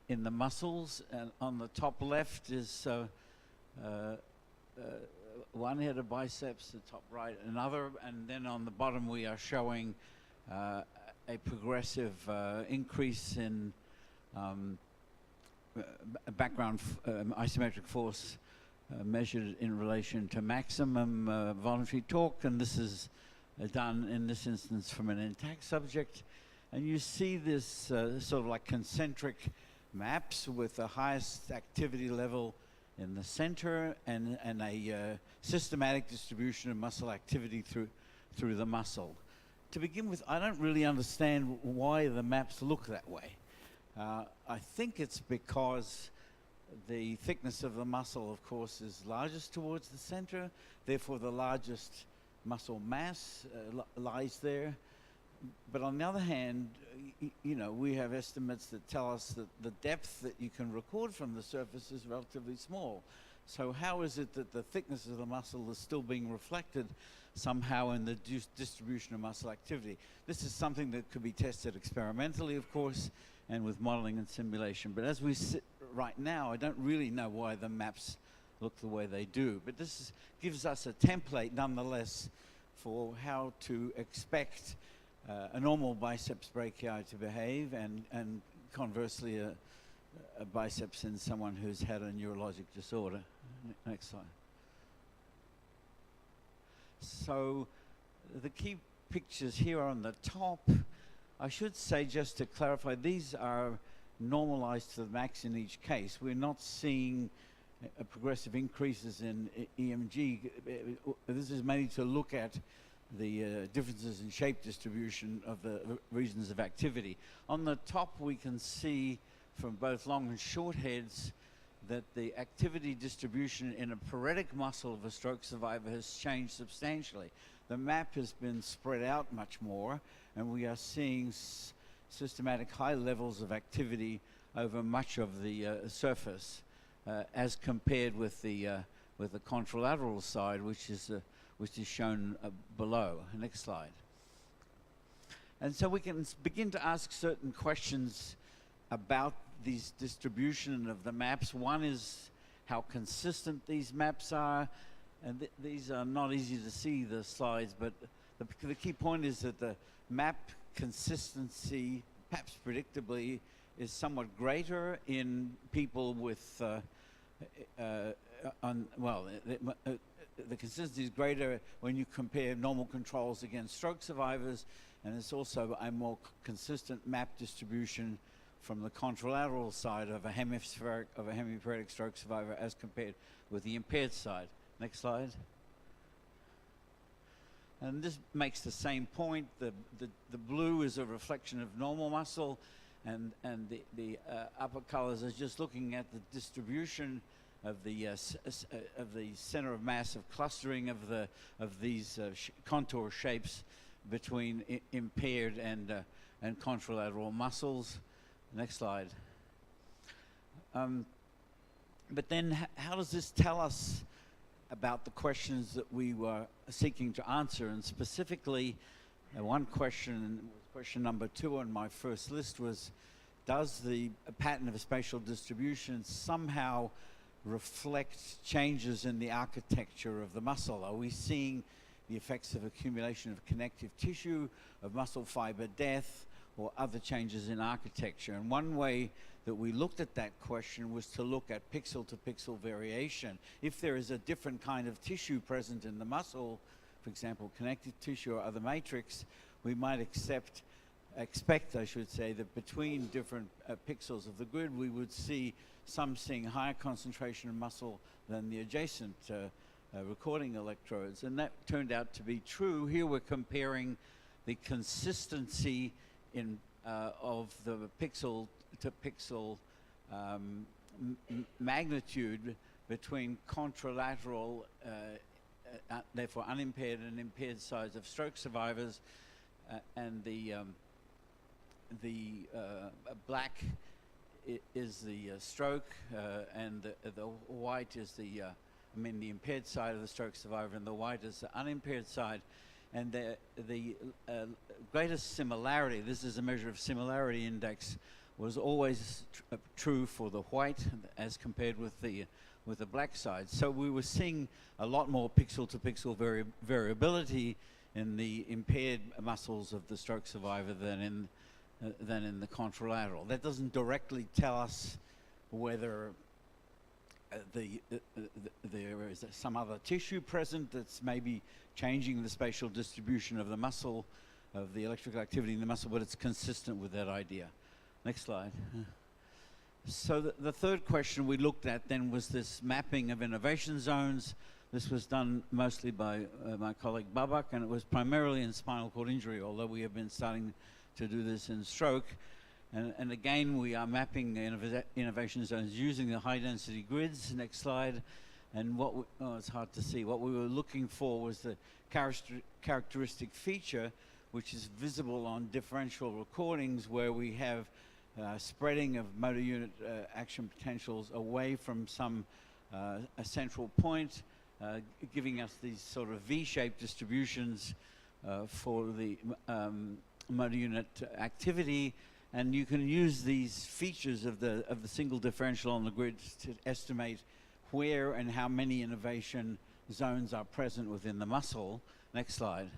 in the muscles. And on the top left is one head of biceps, the top right another, and then on the bottom we are showing a progressive increase in background isometric force measured in relation to maximum voluntary torque, and this is done in this instance from an intact subject. And you see this sort of like concentric maps with the highest activity level in the center and a systematic distribution of muscle activity through the muscle. To begin with, I don't really understand why the maps look that way. I think it's because the thickness of the muscle, of course, is largest towards the center, therefore the largest muscle mass lies there. But on the other hand, you know, we have estimates that tell us that the depth that you can record from the surface is relatively small. So how is it that the thickness of the muscle is still being reflected somehow in the distribution of muscle activity? This is something that could be tested experimentally, of course, and with modeling and simulation. But as we sit right now, I don't really know why the maps look the way they do. But this gives us a template, nonetheless, for how to expect a normal biceps brachii to behave, and conversely a biceps in someone who's had a neurologic disorder. Next slide. So the key pictures here on the top, I should say, just to clarify, these are normalized to the max in each case. We're not seeing progressive increases in EMG. This is mainly to look at the differences in shape distribution of the regions of activity. On the top, we can see from both long and short heads that the activity distribution in a paretic muscle of a stroke survivor has changed substantially. The map has been spread out much more, and we are seeing systematic high levels of activity over much of the surface, as compared with the contralateral side, which is shown below. Next slide. And so we can begin to ask certain questions about these distribution of the maps. One is how consistent these maps are, and these are not easy to see, the slides, but the key point is that the map consistency, perhaps predictably, is somewhat greater in people with the consistency is greater when you compare normal controls against stroke survivors, and it's also a more consistent map distribution from the contralateral side of a hemiparetic stroke survivor as compared with the impaired side. Next slide. And this makes the same point. The blue is a reflection of normal muscle, and the upper colors are just looking at the distribution of the center of mass of clustering of these contour shapes between impaired and contralateral muscles. Next slide. But then how does this tell us about the questions that we were seeking to answer? And specifically, one question, question number 2 on my first list, was, does the pattern of spatial distribution somehow reflect changes in the architecture of the muscle? Are we seeing the effects of accumulation of connective tissue, of muscle fiber death, or other changes in architecture? And one way that we looked at that question was to look at pixel to pixel variation. If there is a different kind of tissue present in the muscle, for example, connective tissue or other matrix, we might expect, I should say, that between different pixels of the grid, we would see some seeing higher concentration of muscle than the adjacent recording electrodes. And that turned out to be true. Here we're comparing the consistency of the pixel to pixel magnitude between contralateral, therefore unimpaired and impaired sides of stroke survivors, and the black is the stroke, and the white is the impaired side of the stroke survivor, and the white is the unimpaired side. And the greatest similarity, this is a measure of similarity index, was always true for the white as compared with the black side. So we were seeing a lot more pixel to pixel variability in the impaired muscles of the stroke survivor than in the contralateral. That doesn't directly tell us whether there is some other tissue present that's maybe changing the spatial distribution of the muscle, of the electrical activity in the muscle, but it's consistent with that idea. Next slide. So the third question we looked at then was this mapping of innovation zones. This was done mostly by my colleague Babak, and it was primarily in spinal cord injury, although we have been starting to do this in stroke. And again, we are mapping innovation zones using the high-density grids. Next slide. And what it's hard to see. What we were looking for was the characteristic feature, which is visible on differential recordings, where we have spreading of motor unit action potentials away from some a central point, giving us these sort of V-shaped distributions for the motor unit activity. And you can use these features of the single differential on the grid to estimate where and how many innovation zones are present within the muscle. Next slide.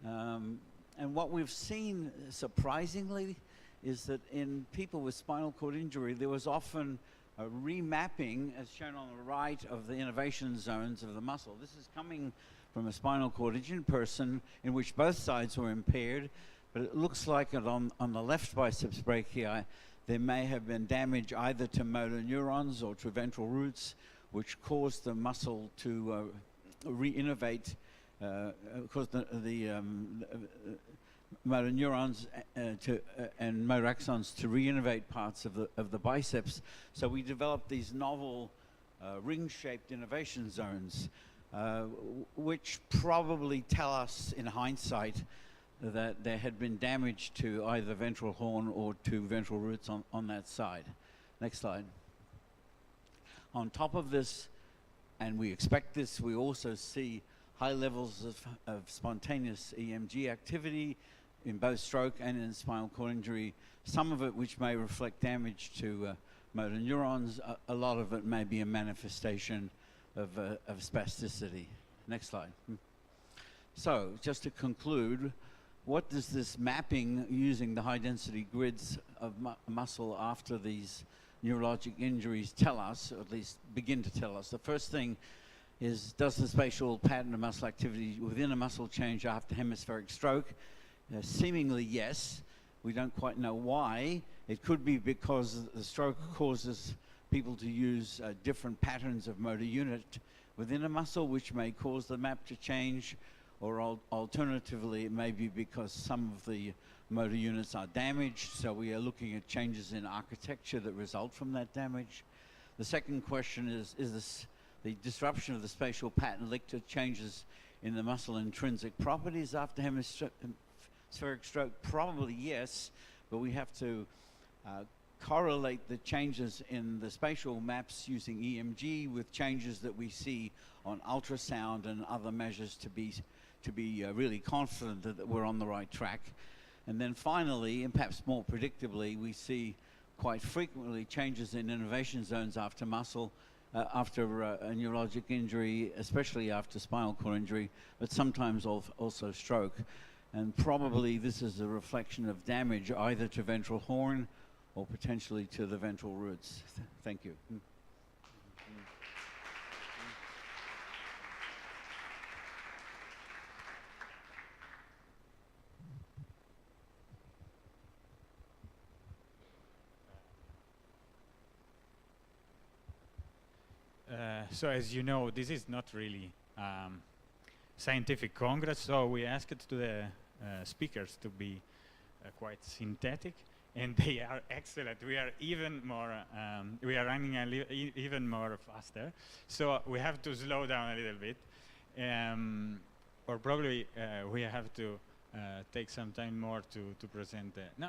And what we've seen, surprisingly, is that in people with spinal cord injury, there was often a remapping, as shown on the right, of the innovation zones of the muscle. This is coming from a spinal cord injured person in which both sides were impaired, but it looks like on the left biceps brachii, there may have been damage either to motor neurons or to ventral roots, which caused the muscle to re-innovate, caused the motor neurons and motor axons to re-innovate parts of the biceps. So we developed these novel ring-shaped innovation zones, which probably tell us in hindsight that there had been damage to either ventral horn or to ventral roots on that side. Next slide. On top of this, and we expect this, we also see high levels of spontaneous EMG activity in both stroke and in spinal cord injury, some of it which may reflect damage to motor neurons, a lot of it may be a manifestation of spasticity. Next slide. So, just to conclude, what does this mapping using the high-density grids of muscle after these neurologic injuries tell us, or at least begin to tell us? The first thing is, does the spatial pattern of muscle activity within a muscle change after hemispheric stroke? Seemingly yes. We don't quite know why. It could be because the stroke causes people to use different patterns of motor unit within a muscle, which may cause the map to change, or alternatively, it may be because some of the motor units are damaged, so we are looking at changes in architecture that result from that damage. The second question is this the disruption of the spatial pattern linked to changes in the muscle intrinsic properties after hemispheric stroke? Probably yes, but we have to correlate the changes in the spatial maps using EMG with changes that we see on ultrasound and other measures to be really confident that we're on the right track. And then finally, and perhaps more predictably, we see quite frequently changes in innervation zones after after a neurologic injury, especially after spinal cord injury, but sometimes also stroke. And probably this is a reflection of damage either to ventral horn or potentially to the ventral roots. Thank you. So as you know, this is not really scientific congress, so we asked to the speakers to be quite synthetic, and they are excellent. We are even more, we are running even more faster, so we have to slow down a little bit, or probably we have to take some time more to present. No.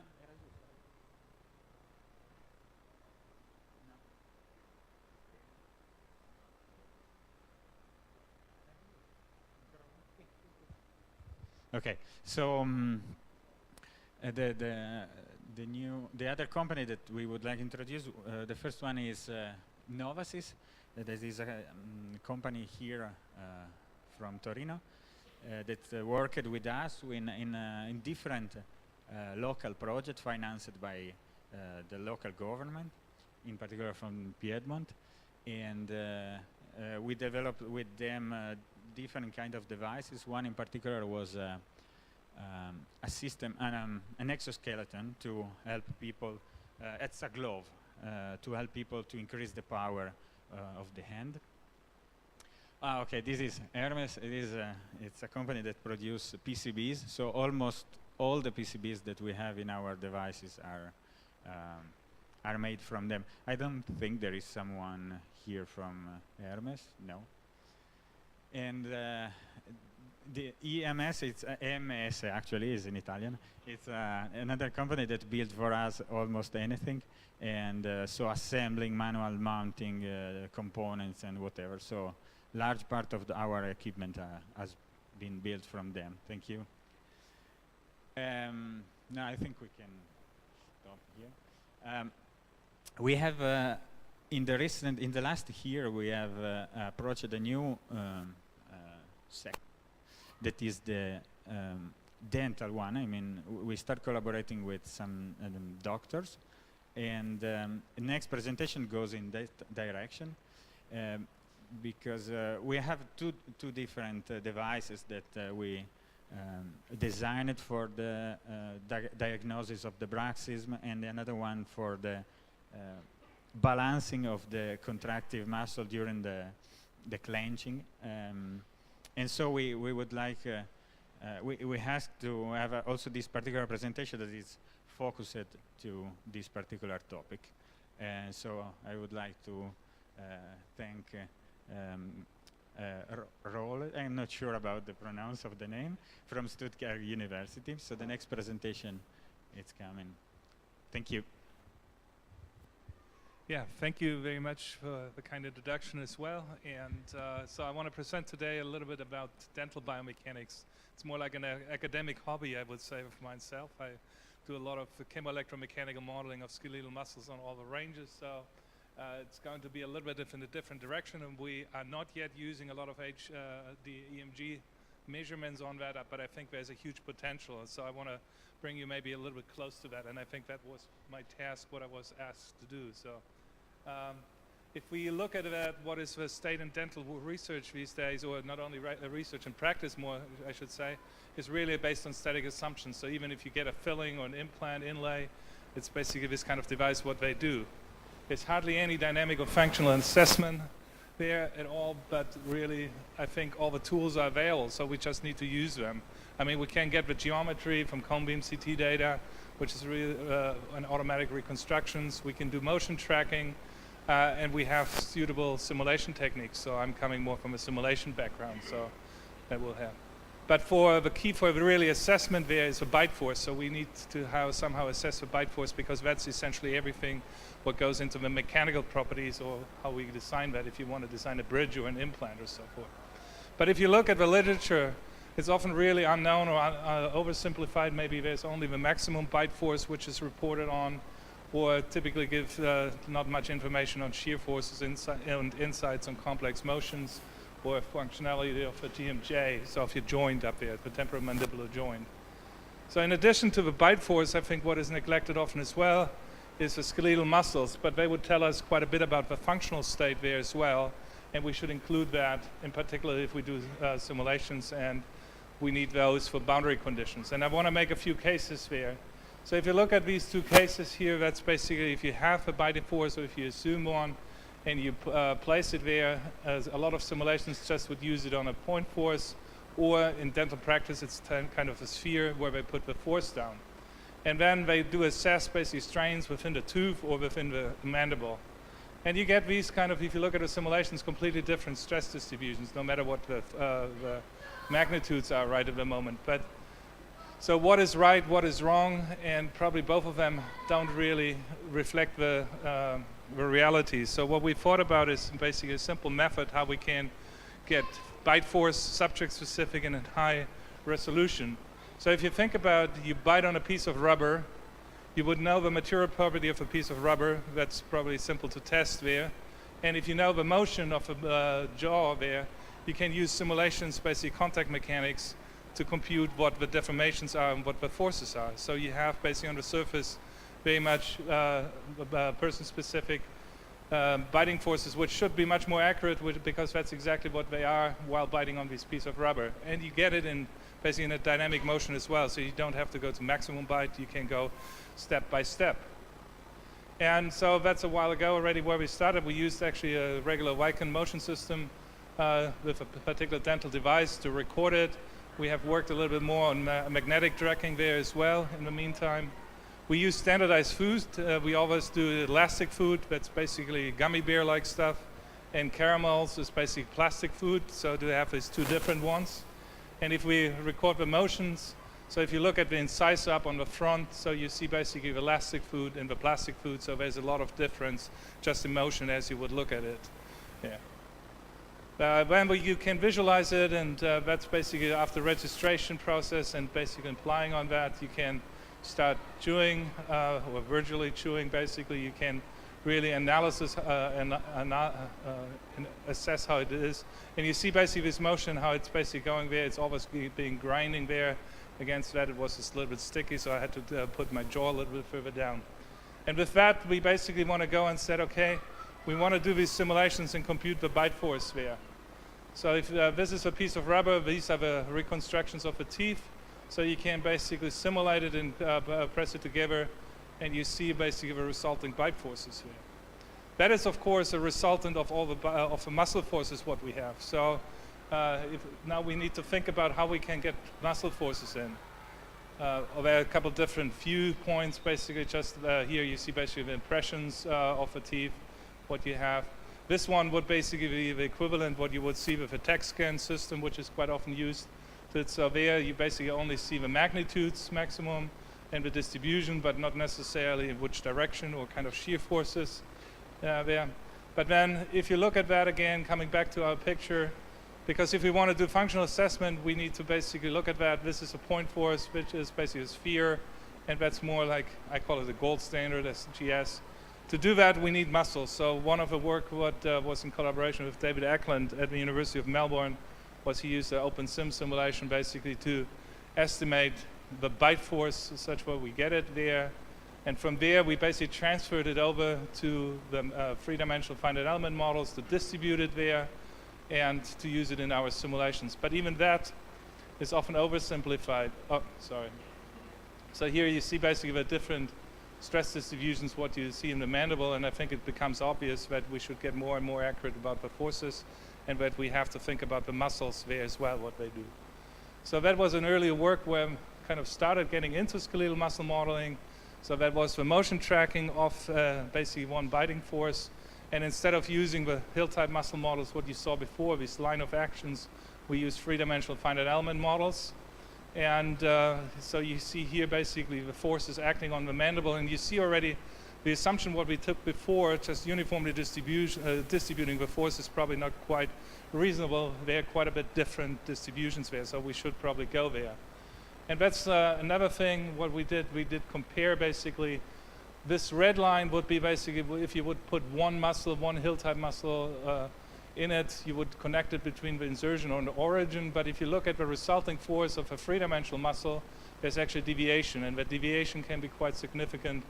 Okay, so the other company that we would like to introduce, the first one is Novasys. That is a company here from Torino that worked with us in different local projects financed by the local government, in particular from Piedmont, and we developed with them different kind of devices. One in particular was a system, an exoskeleton to help people. It's a glove, to help people to increase the power of the hand. Okay, this is Hermes. It's a company that produces PCBs. So almost all the PCBs that we have in our devices are made from them. I don't think there is someone here from Hermes. No. And the EMS, it's EMS actually, is in Italian. It's another company that builds for us almost anything, and so assembling, manual mounting components and whatever. So large part of our equipment has been built from them. Thank you. Now I think we can stop here. We have in the last year we have approached a new sector. That is the dental one. I mean, we start collaborating with some doctors, and the next presentation goes in that direction, because we have two different devices that we designed for the diagnosis of the bruxism, and another one for the balancing of the contractive muscle during the clenching. And so we would like, we have to have also this particular presentation that is focused to this particular topic. And so I would like to thank Roll, I'm not sure about the pronounce of the name, from Stuttgart University. So the next presentation is coming. Thank you. Yeah, thank you very much for the kind introduction as well. And so I want to present today a little bit about dental biomechanics. It's more like an academic hobby, I would say, for myself. I do a lot of chemoelectromechanical modeling of skeletal muscles on all the ranges. So it's going to be a little bit in a different direction. And we are not yet using a lot of the EMG measurements on that, but I think there's a huge potential. And so I want to bring you maybe a little bit close to that. And I think that was my task, what I was asked to do. So if we look at that, what is the state in dental research these days, or not only research and practice more, I should say, is really based on static assumptions. So even if you get a filling or an implant inlay, it's basically this kind of device, what they do. There's hardly any dynamic or functional assessment there at all, but really I think all the tools are available, so we just need to use them. I mean, we can get the geometry from cone beam CT data, which is really an automatic reconstructions. We can do motion tracking, and we have suitable simulation techniques. So I'm coming more from a simulation background, so that will help. But for the key for the really assessment there is a bite force. So we need to somehow assess the bite force, because that's essentially everything what goes into the mechanical properties, or how we design that if you want to design a bridge or an implant or so forth. But if you look at the literature, it's often really unknown or oversimplified. Maybe there's only the maximum bite force which is reported on, or typically give not much information on shear forces and insights on complex motions, or functionality of a TMJ, so if you're joined up there, the temporomandibular joint. So in addition to the bite force, I think what is neglected often as well is the skeletal muscles, but they would tell us quite a bit about the functional state there as well, and we should include that, in particular if we do simulations, and we need those for boundary conditions. And I want to make a few cases there. So if you look at these two cases here, that's basically if you have a biting force, or if you assume one, and you place it there, as a lot of simulations just would use it on a point force, or in dental practice it's kind of a sphere where they put the force down. And then they do assess basically strains within the tooth or within the mandible. And you get these kind of, if you look at the simulations, completely different stress distributions, no matter what the magnitudes are right at the moment. But so what is right, what is wrong, and probably both of them don't really reflect the reality. So what we thought about is basically a simple method how we can get bite force subject specific and at high resolution. So if you think about, you bite on a piece of rubber, you would know the material property of a piece of rubber. That's probably simple to test there. And if you know the motion of a jaw there, you can use simulations, basically contact mechanics, to compute what the deformations are and what the forces are. So you have basically on the surface very much person-specific biting forces, which should be much more accurate because that's exactly what they are while biting on this piece of rubber. And you get it in basically in a dynamic motion as well, so you don't have to go to maximum bite, you can go step by step. And so that's a while ago already where we started. We used actually a regular Viken motion system with a particular dental device to record it. We have worked a little bit more on magnetic tracking there as well in the meantime. We use standardized food. We always do elastic food, that's basically gummy bear-like stuff. And caramels is basically plastic food, so they have these two different ones. And if we record the motions, so if you look at the incisor up on the front, so you see basically the elastic food and the plastic food, so there's a lot of difference just in motion as you would look at it. Yeah. When you can visualize it, and that's basically after registration process and basically applying on that, you can start chewing or virtually chewing. Basically, you can really analysis and assess how it is. And you see basically this motion, how it's basically going there. It's always being grinding there. Against that, it was just a little bit sticky, so I had to put my jaw a little bit further down. And with that, we basically want to go and said, okay, we want to do these simulations and compute the bite force there. So if this is a piece of rubber, these are the reconstructions of the teeth. So you can basically simulate it and press it together, and you see basically the resulting bite forces here. That is, of course, a resultant of all the muscle forces what we have. So now we need to think about how we can get muscle forces in. There are a couple different viewpoints, basically. Just here you see basically the impressions of the teeth, what you have. This one would basically be the equivalent what you would see with a TEC scan system, which is quite often used. So there you basically only see the magnitudes maximum and the distribution, but not necessarily in which direction or kind of shear forces there. But then if you look at that again, coming back to our picture, because if we want to do functional assessment, we need to basically look at that. This is a point force, which is basically a sphere, and that's more like, I call it the gold standard, SGS. To do that, we need muscles. So one of the work what was in collaboration with David Eklund at the University of Melbourne was he used the OpenSim simulation basically to estimate the bite force, such that we get it there. And from there, we basically transferred it over to the three-dimensional finite element models to distribute it there and to use it in our simulations. But even that is often oversimplified. Oh, sorry. So here you see basically the different stress distributions, what you see in the mandible, and I think it becomes obvious that we should get more and more accurate about the forces, and that we have to think about the muscles there as well, what they do. So that was an earlier work where I kind of started getting into skeletal muscle modeling. So that was the motion tracking of basically one biting force. And instead of using the hill-type muscle models, what you saw before, this line of actions, we use three-dimensional finite element models. And so you see here basically the forces acting on the mandible, and you see already the assumption what we took before, just uniformly distributing the force, is probably not quite reasonable. There are quite a bit different distributions there, so we should probably go there. And that's another thing what we did compare basically. This red line would be basically if you would put one muscle, one hill-type muscle in it, you would connect it between the insertion and the origin. But if you look at the resulting force of a three-dimensional muscle, there's actually deviation, and that deviation can be quite significant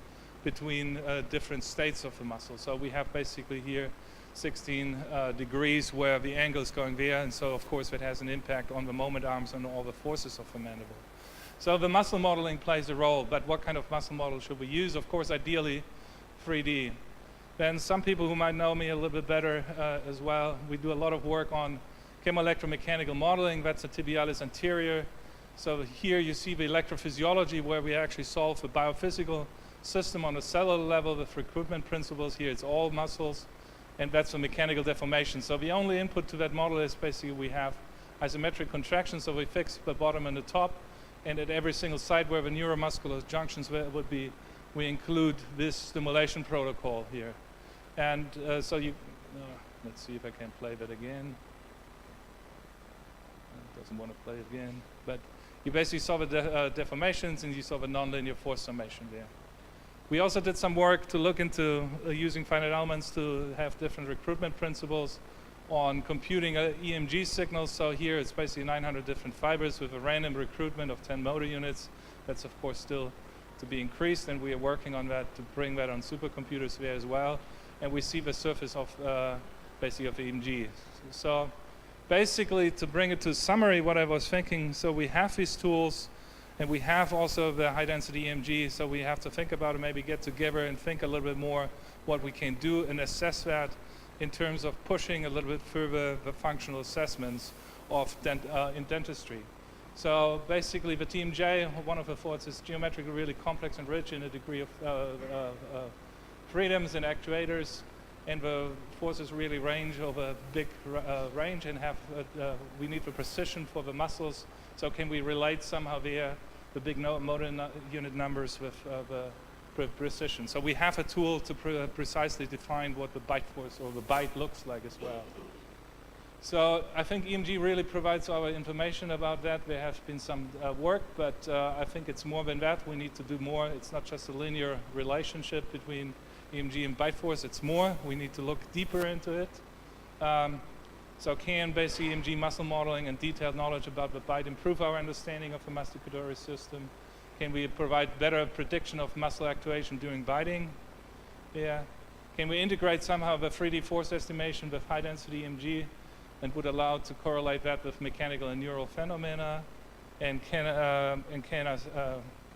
between different states of the muscle. So we have basically here 16 degrees where the angle is going there, and so of course that has an impact on the moment arms and all the forces of the mandible. So the muscle modeling plays a role, but what kind of muscle model should we use? Of course, ideally 3D. Then some people who might know me a little bit better as well, we do a lot of work on chemoelectromechanical modeling. That's the tibialis anterior. So here you see the electrophysiology where we actually solve the biophysical system on a cellular level with recruitment principles. Here it's all muscles, and that's the mechanical deformation. So the only input to that model is basically we have isometric contraction, so we fix the bottom and the top, and at every single site where the neuromuscular junctions would be, we include this stimulation protocol here. And so you, let's see if I can play that again. It doesn't want to play it again, but you basically saw the deformations and you saw the nonlinear force summation there. We also did some work to look into using finite elements to have different recruitment principles on computing EMG signals. So here it's basically 900 different fibers with a random recruitment of 10 motor units. That's of course still to be increased, and we are working on that to bring that on supercomputers there as well. And we see the surface of basically of EMG. So basically, to bring it to summary, what I was thinking, so we have these tools, And we have also the high density EMG, so we have to think about it, maybe get together and think a little bit more what we can do and assess that in terms of pushing a little bit further the functional assessments of in dentistry. So basically the TMJ, one of the thoughts is geometrically really complex and rich in a degree of freedoms and actuators, and the forces really range over a big range and have, we need the precision for the muscles. So can we relate somehow the big motor unit numbers with the precision? So we have a tool to precisely define what the bite force or the bite looks like as well. So I think EMG really provides our information about that. There has been some work, but I think it's more than that. We need to do more. It's not just a linear relationship between EMG and bite force. It's more. We need to look deeper into it. So can basic EMG muscle modeling and detailed knowledge about the bite improve our understanding of the masticatory system? Can we provide better prediction of muscle actuation during biting? Yeah. Can we integrate somehow the 3D force estimation with high density EMG and would allow to correlate that with mechanical and neural phenomena? And can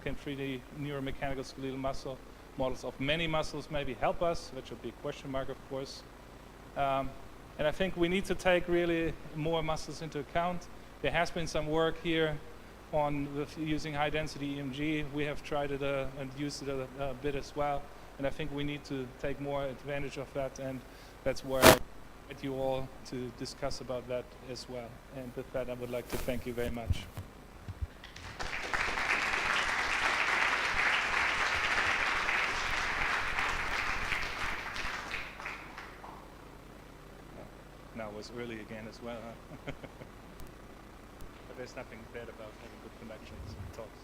3D neuromechanical skeletal muscle models of many muscles maybe help us? That should be a question mark, of course. And I think we need to take really more muscles into account. There has been some work here on using high density EMG. We have tried it and used it a bit as well. And I think we need to take more advantage of that, and that's where I invite you all to discuss about that as well. And with that, I would like to thank you very much. Now it was early again as well, huh? But there's nothing bad about having good connections and talks.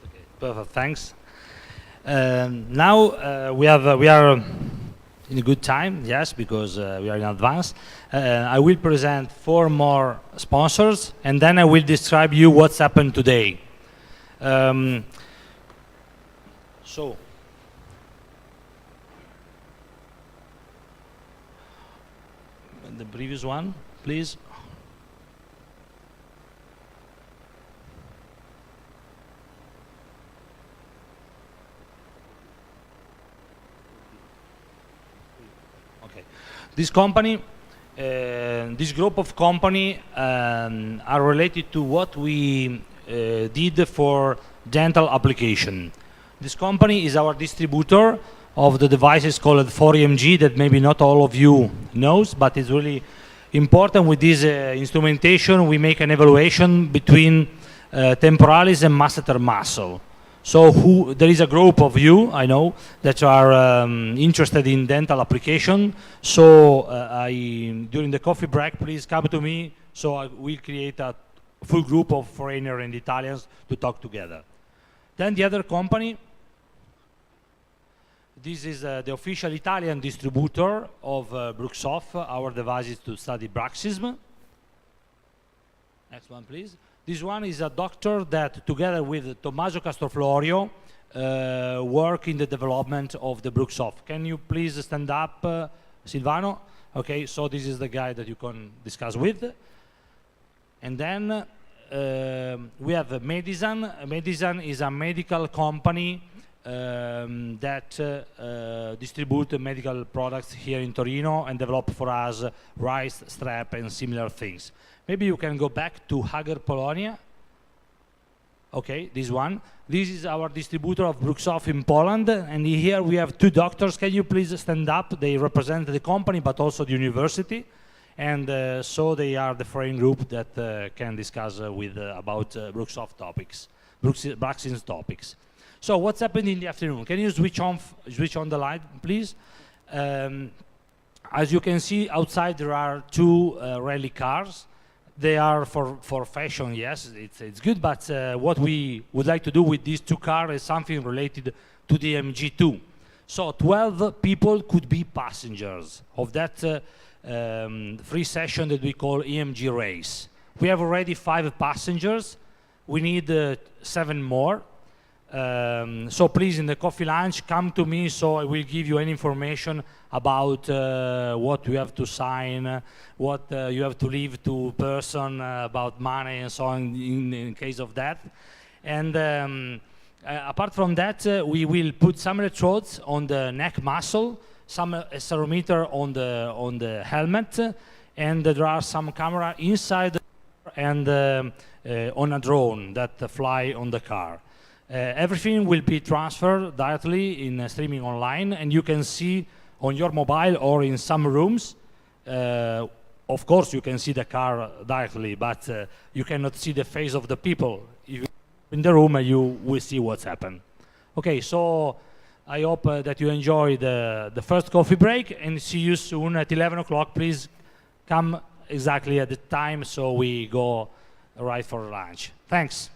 Okay, perfect, thanks. Now we are in a good time, yes, because we are in advance. I will present 4 more sponsors, and then I will describe you what's happened today. So, the previous one, please. Okay. This company, this group of company are related to what we did for dental application. This company is our distributor of the devices called 4EMG that maybe not all of you knows, but it's really important. With this instrumentation, we make an evaluation between temporalis and masseter muscle. So there is a group of you, I know, that are interested in dental application. So during the coffee break, please come to me, so I will create a full group of foreigners and Italians to talk together. Then the other company, this is the official Italian distributor of Bruxoff, our devices to study bruxism. Next one, please. This one is a doctor that, together with Tommaso Castroflorio, work in the development of the Bruxoff. Can you please stand up, Silvano? Okay, so this is the guy that you can discuss with. And then we have Medizan. Medizan is a medical company that distribute medical products here in Torino and develop for us rice strap and similar things. Maybe you can go back to Hager Polonia. Okay, this one. This is our distributor of Bruxoff in Poland, and here we have 2 doctors. Can you please stand up? They represent the company, but also the university, and so they are the foreign group that can discuss with about Bruxoff topics, Bruxism topics. So what's happened in the afternoon? Can you switch on the light, please? As you can see outside, there are 2 rally cars. They are for fashion, yes, it's good, but what we would like to do with these 2 cars is something related to the MG2. So 12 people could be passengers of that free session that we call EMG race. We have already 5 passengers. We need 7 more. So please, in the coffee lunch, come to me, so I will give you any information about what you have to sign, what you have to leave to person about money and so on in case of that. And apart from that, we will put some electrodes on the neck muscle, some accelerometer on the helmet, and there are some camera inside the car and on a drone that fly on the car. Everything will be transferred directly in streaming online, and you can see on your mobile or in some rooms. Of course, you can see the car directly, but you cannot see the face of the people. If you're in the room, you will see what's happened. Okay, so I hope that you enjoy the first coffee break, and see you soon at 11 o'clock. Please come exactly at the time so we go right for lunch. Thanks.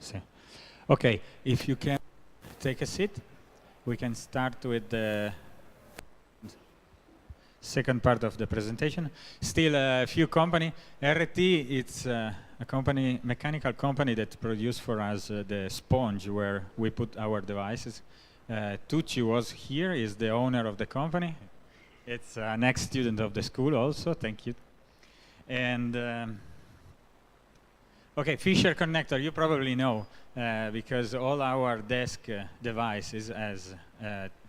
See. Okay, if you can take a seat, we can start with the second part of the presentation. Still a few company. RT, it's a company, mechanical company that produce for us the sponge where we put our devices. Tucci was here, is the owner of the company. It's an ex-student of the school also, thank you. And okay, Fisher connector, you probably know, because all our desk devices has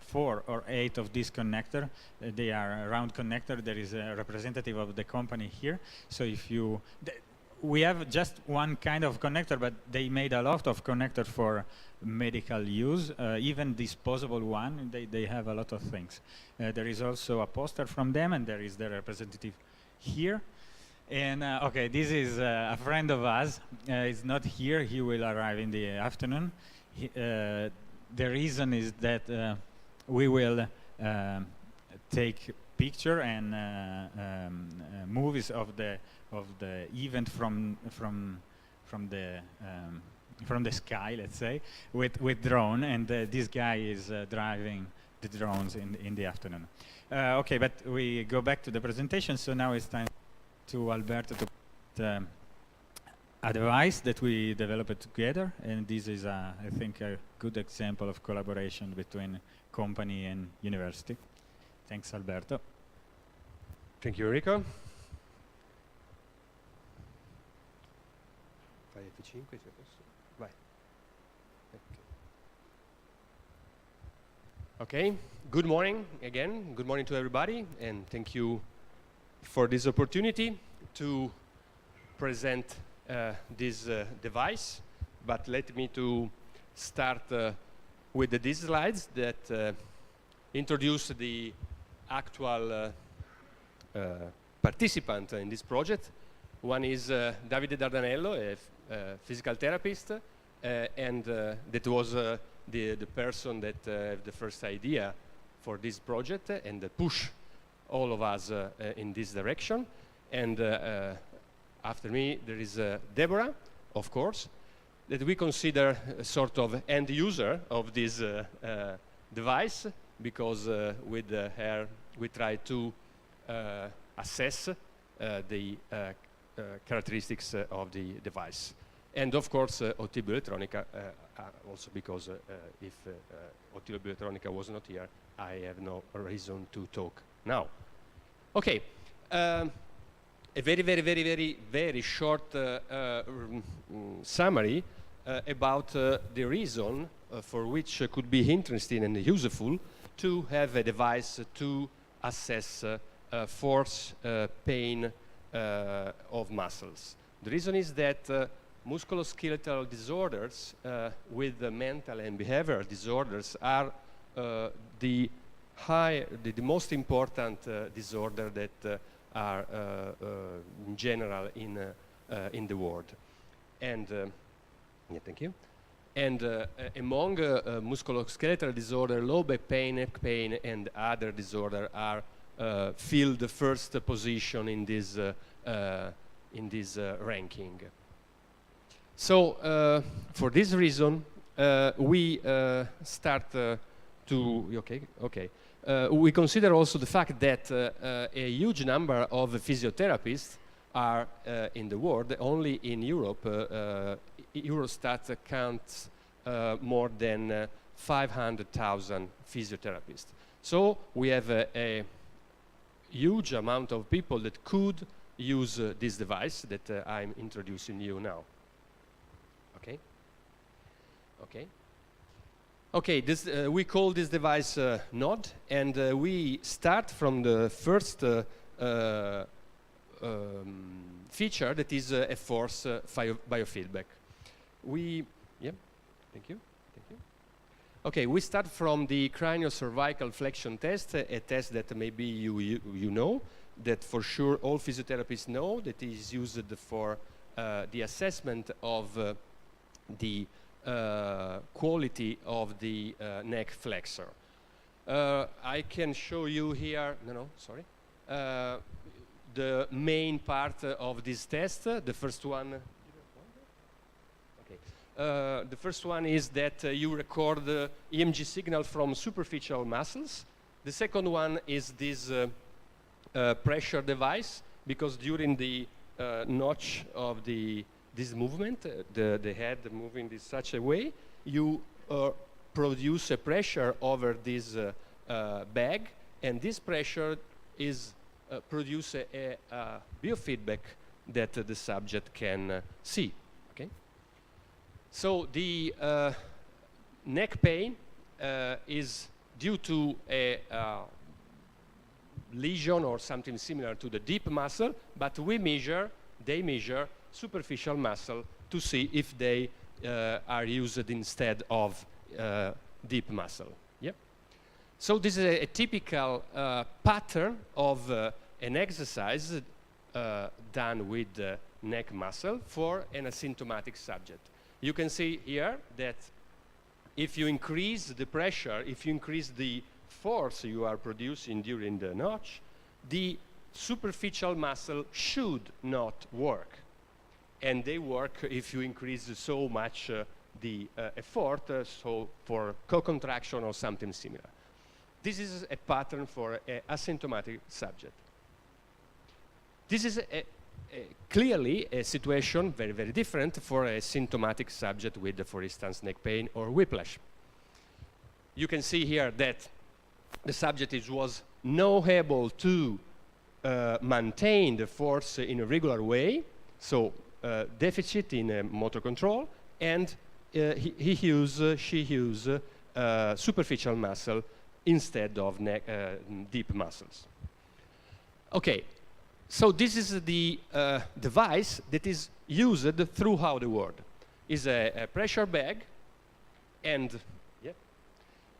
4 or 8 of this connector. They are a round connector. There is a representative of the company here. So if you, we have just one kind of connector, but they made a lot of connectors for medical use, even disposable one. They have a lot of things. There is also a poster from them, and there is the representative here. And okay, this is a friend of us. He's not here. He will arrive in the afternoon. The reason is that we will take picture and movies of the event from the sky, let's say, with drone. And this guy is driving the drones in the afternoon. Okay, but we go back to the presentation. So now it's time to Alberto to put a device that we developed together, and this is, I think, a good example of collaboration between company and university. Thanks, Alberto. Thank you, Enrico. Fai F5 se posso. Vai. Okay, good morning again. Good morning to everybody, and thank you for this opportunity to present this device. But let me to start with these slides that introduce the actual participant in this project. One is Davide Dardanello, a physical therapist, and that was the person that had the first idea for this project and push all of us in this direction. And after me there is Deborah, of course, that we consider a sort of end user of this device, because with her we try to assess the characteristics of the device. And of course OTB Elettronica, also because if OTB Elettronica was not here, I have no reason to talk now. Okay, a very short summary about the reason for which could be interesting and useful to have a device to assess force, pain of muscles. The reason is that musculoskeletal disorders with mental and behavioral disorders are the most important disorder that are in general in the world. And yeah, thank you. And among musculoskeletal disorder, low back pain, neck pain, and other disorder are fill the first position in this ranking. So for this reason, we start we consider also the fact that a huge number of physiotherapists are in the world. Only in Europe, Eurostat counts more than 500,000 physiotherapists. So we have a huge amount of people that could use this device that I'm introducing you now. Okay. Okay. Okay, this, we call this device NOD, and we start from the first feature, that is a force biofeedback. Yeah, thank you. Okay, we start from the craniocervical flexion test, a test that maybe you know, that for sure all physiotherapists know, that is used for the assessment of the quality of the neck flexor. I can show you here, the main part of this test. The first one, okay. The first one is that you record the EMG signal from superficial muscles. The second one is this pressure device, because during the notch of this movement, the head moving in such a way, you produce a pressure over this bag, and this pressure is produce a biofeedback that the subject can see. Okay. So the neck pain is due to a lesion or something similar to the deep muscle, but they measure superficial muscle to see if they are used instead of deep muscle. Yep. So this is a typical pattern of an exercise done with the neck muscle for an asymptomatic subject. You can see here that if you increase the pressure, if you increase the force you are producing during the notch, the superficial muscle should not work. And they work if you increase so much the effort, so for co-contraction or something similar. This is a pattern for an asymptomatic subject. This is clearly a situation very, very different for a symptomatic subject with, for instance, neck pain or whiplash. You can see here that the subject was not able to maintain the force in a regular way, so deficit in motor control, and she used superficial muscle instead of deep muscles. Okay, so this is the device that is used throughout the world. It's a pressure bag, and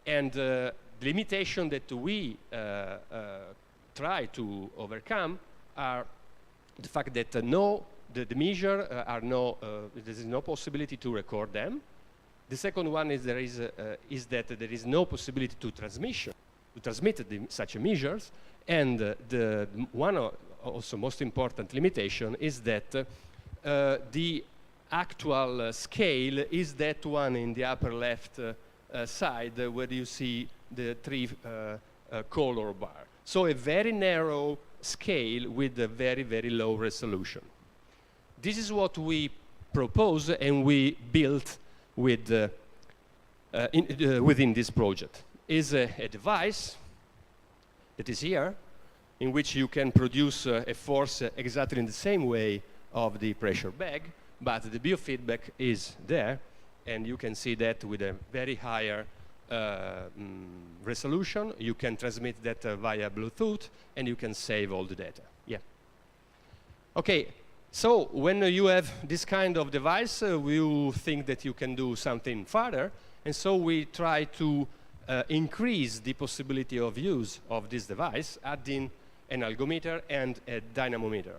the limitation that we try to overcome are the fact that the measure there is no possibility to record them. The second one is that there is no possibility to transmit such measures, and the one also most important limitation is that the actual scale is that one in the upper left side where you see the three color bar. So a very narrow scale with a very, very low resolution. This is what we propose and we built with, within this project. Is a device that is here, in which you can produce a force exactly in the same way of the pressure bag, but the biofeedback is there, and you can see that with a very higher resolution. You can transmit that via Bluetooth, and you can save all the data. Yeah. Okay, so when you have this kind of device, you think that you can do something further, and so we try to increase the possibility of use of this device, adding an algometer and a dynamometer.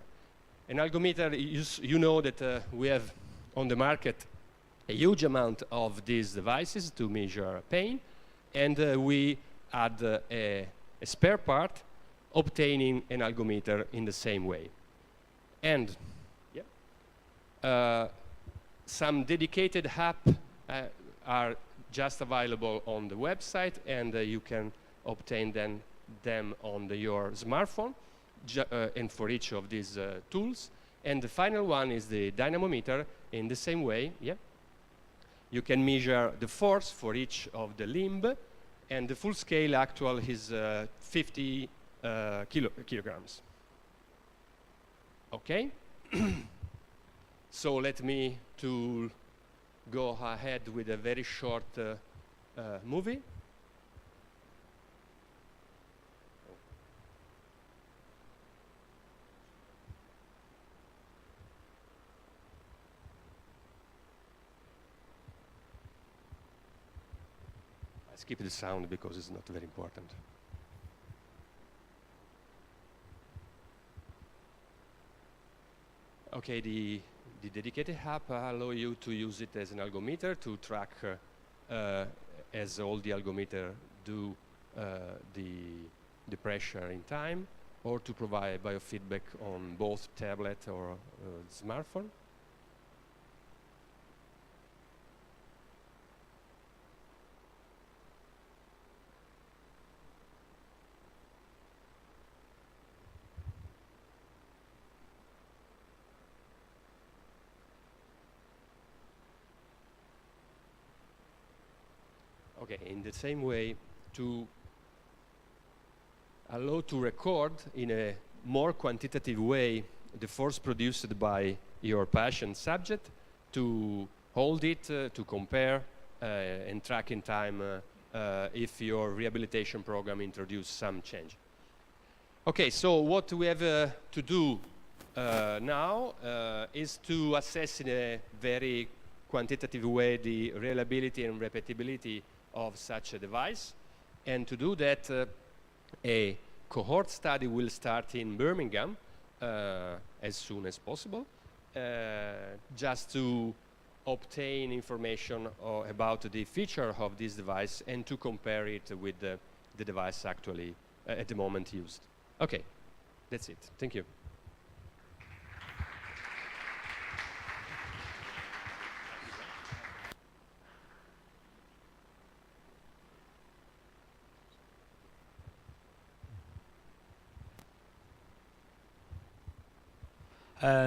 An algometer, you know that we have on the market a huge amount of these devices to measure pain, and we add a spare part, obtaining an algometer in the same way. And some dedicated apps are just available on the website, and you can obtain them on your smartphone, and for each of these tools. And the final one is the dynamometer. In the same way, you can measure the force for each of the limb, and the full scale actual is 50 kilograms. Okay. So let me to go ahead with a very short movie. I skip the sound because it's not very important. Okay, the dedicated app allow you to use it as an algometer to track, as all the algometer do, the pressure in time, or to provide biofeedback on both tablet or smartphone. Okay, in the same way, to allow to record in a more quantitative way the force produced by your patient subject, to hold it, to compare and track in time if your rehabilitation program introduced some change. Okay, so what we have to do now is to assess in a very quantitative way the reliability and repeatability of such a device. And to do that, a cohort study will start in Birmingham as soon as possible, just to obtain information about the feature of this device and to compare it with the device actually at the moment used. Okay, that's it. Thank you.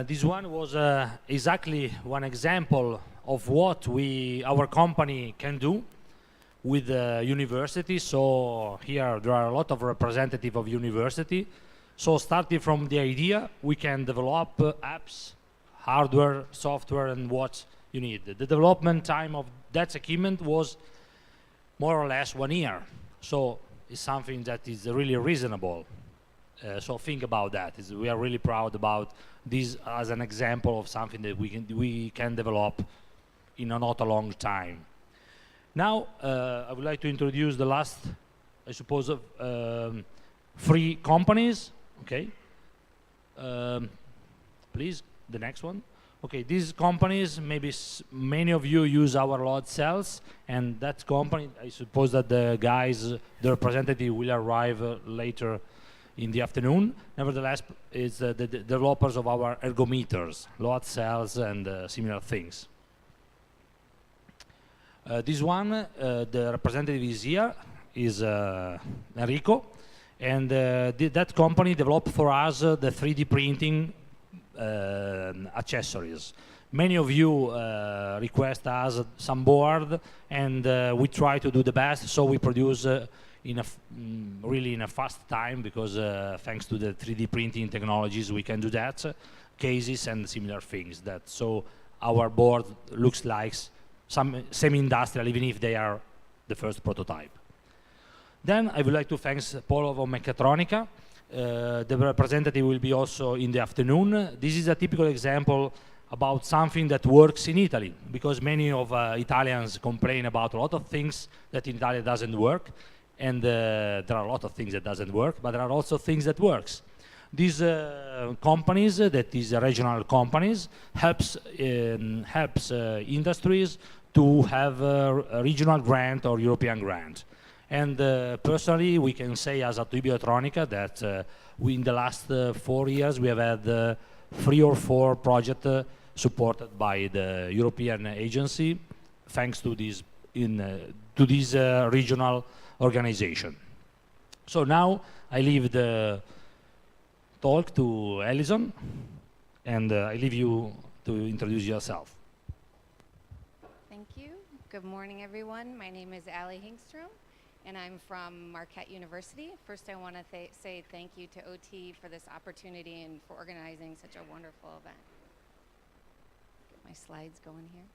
This one was exactly one example of what our company can do with the university. So here there are a lot of representatives of university. So starting from the idea, we can develop apps, hardware, software, and what you need. The development time of that equipment was more or less 1 year. So it's something that is really reasonable. So think about that. We are really proud about this as an example of something that we can develop in not a long time. Now I would like to introduce the last, I suppose, 3 companies. Okay, please, the next one. Okay, these companies, maybe many of you use our load cells, and that company, I suppose that the guys, the representative will arrive later in the afternoon. Nevertheless, it's the developers of our ergometers, load cells, and similar things. This one, the representative is here, is Enrico, and that company developed for us the 3D printing accessories. Many of you request us some board, and we try to do the best, so we produce really in a fast time, because thanks to the 3D printing technologies we can do that, cases and similar things. So our board looks like some semi-industrial, even if they are the first prototype. Then I would like to thank Paul of Mechatronica. The representative will be also in the afternoon. This is a typical example about something that works in Italy, because many of Italians complain about a lot of things that in Italy doesn't work. And there are a lot of things that doesn't work, but there are also things that works. These companies, that is regional companies, helps industries to have a regional grant or European grant. And personally, we can say as OTB Elettronica that in the last 4 years we have had 3 or 4 projects supported by the European agency, thanks to this regional organization. So now I leave the talk to Alison, and I leave you to introduce yourself. Thank you. Good morning, everyone. My name is Allie Hingstrom, and I'm from Marquette University. First, I want to say thank you to OT for this opportunity and for organizing such a wonderful event. Get my slides going here.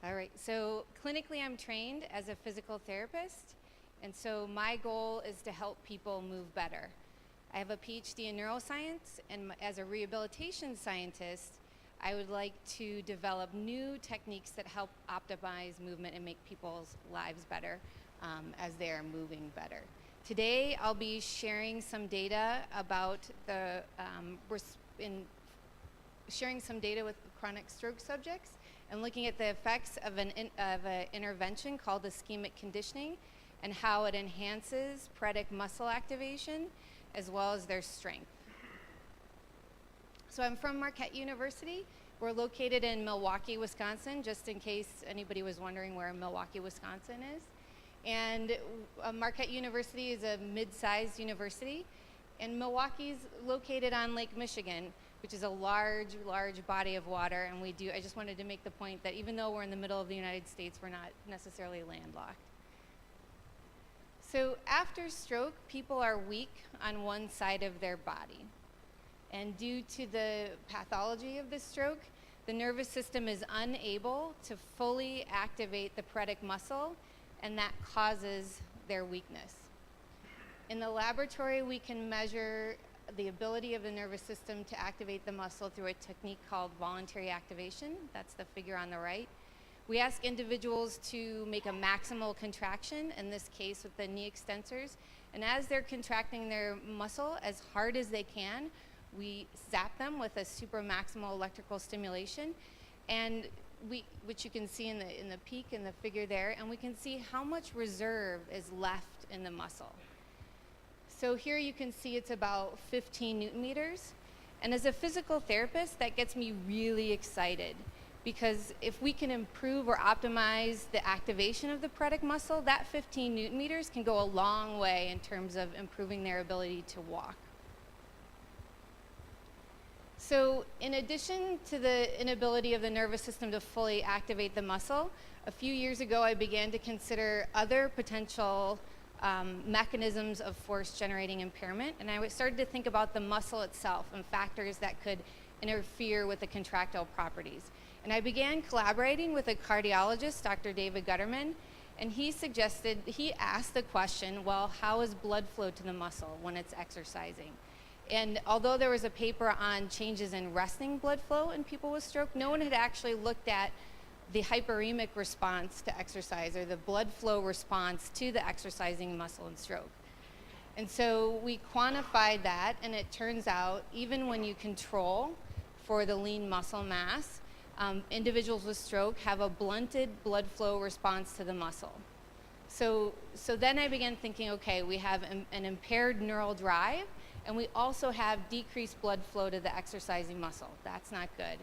All right, so clinically I'm trained as a physical therapist, and so my goal is to help people move better. I have a PhD in neuroscience, and as a rehabilitation scientist, I would like to develop new techniques that help optimize movement and make people's lives better as they are moving better. Today, I'll be sharing some data about sharing some data with chronic stroke subjects and looking at the effects of an intervention called ischemic conditioning and how it enhances pedic muscle activation as well as their strength. So I'm from Marquette University. We're located in Milwaukee, Wisconsin, just in case anybody was wondering where Milwaukee, Wisconsin is. And Marquette University is a mid-sized university, and Milwaukee's located on Lake Michigan, which is a large, large body of water. And I just wanted to make the point that even though we're in the middle of the United States, we're not necessarily landlocked. So after stroke, people are weak on one side of their body. And due to the pathology of the stroke, the nervous system is unable to fully activate the paretic muscle, and that causes their weakness. In the laboratory, we can measure the ability of the nervous system to activate the muscle through a technique called voluntary activation. That's the figure on the right. We ask individuals to make a maximal contraction, in this case with the knee extensors, and as they're contracting their muscle as hard as they can, we zap them with a supramaximal electrical stimulation, and which you can see in the peak in the figure there, and we can see how much reserve is left in the muscle. So here you can see it's about 15 Newton meters, and as a physical therapist, that gets me really excited, because if we can improve or optimize the activation of the paretic muscle, that 15 Newton meters can go a long way in terms of improving their ability to walk. So in addition to the inability of the nervous system to fully activate the muscle, a few years ago I began to consider other potential mechanisms of force-generating impairment, and I started to think about the muscle itself and factors that could interfere with the contractile properties. And I began collaborating with a cardiologist, Dr. David Gutterman, and he asked the question, well, how is blood flow to the muscle when it's exercising? And although there was a paper on changes in resting blood flow in people with stroke, no one had actually looked at the hyperemic response to exercise, or the blood flow response to the exercising muscle in stroke. And so we quantified that, and it turns out even when you control for the lean muscle mass, individuals with stroke have a blunted blood flow response to the muscle. So then I began thinking, okay, we have an impaired neural drive, and we also have decreased blood flow to the exercising muscle. That's not good.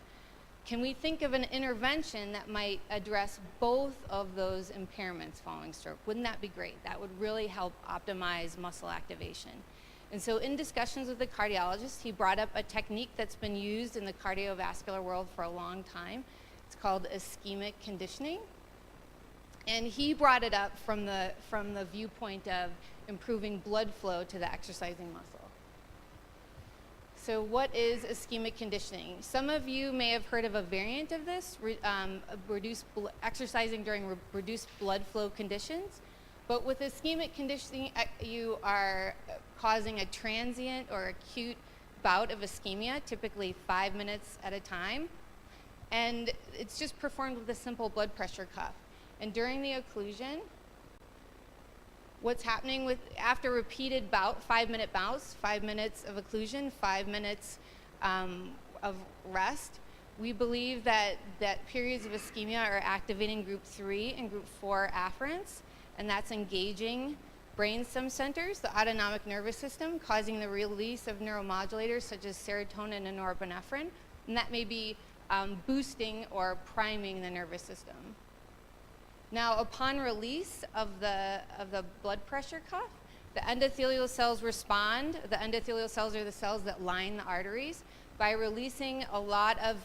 Can we think of an intervention that might address both of those impairments following stroke? Wouldn't that be great? That would really help optimize muscle activation. And so in discussions with the cardiologist, he brought up a technique that's been used in the cardiovascular world for a long time. It's called ischemic conditioning. And he brought it up from the viewpoint of improving blood flow to the exercising muscle. So what is ischemic conditioning? Some of you may have heard of a variant of this, exercising during reduced blood flow conditions. But with ischemic conditioning, you are causing a transient or acute bout of ischemia, typically 5 minutes at a time. And it's just performed with a simple blood pressure cuff. And during the occlusion, what's happening after repeated 5-minute bouts, 5 minutes of occlusion, 5 minutes of rest, we believe that periods of ischemia are activating group 3 and group 4 afferents, and that's engaging brainstem centers, the autonomic nervous system, causing the release of neuromodulators such as serotonin and norepinephrine, and that may be boosting or priming the nervous system. Now, upon release of the blood pressure cuff, the endothelial cells respond. The endothelial cells are the cells that line the arteries by releasing a lot of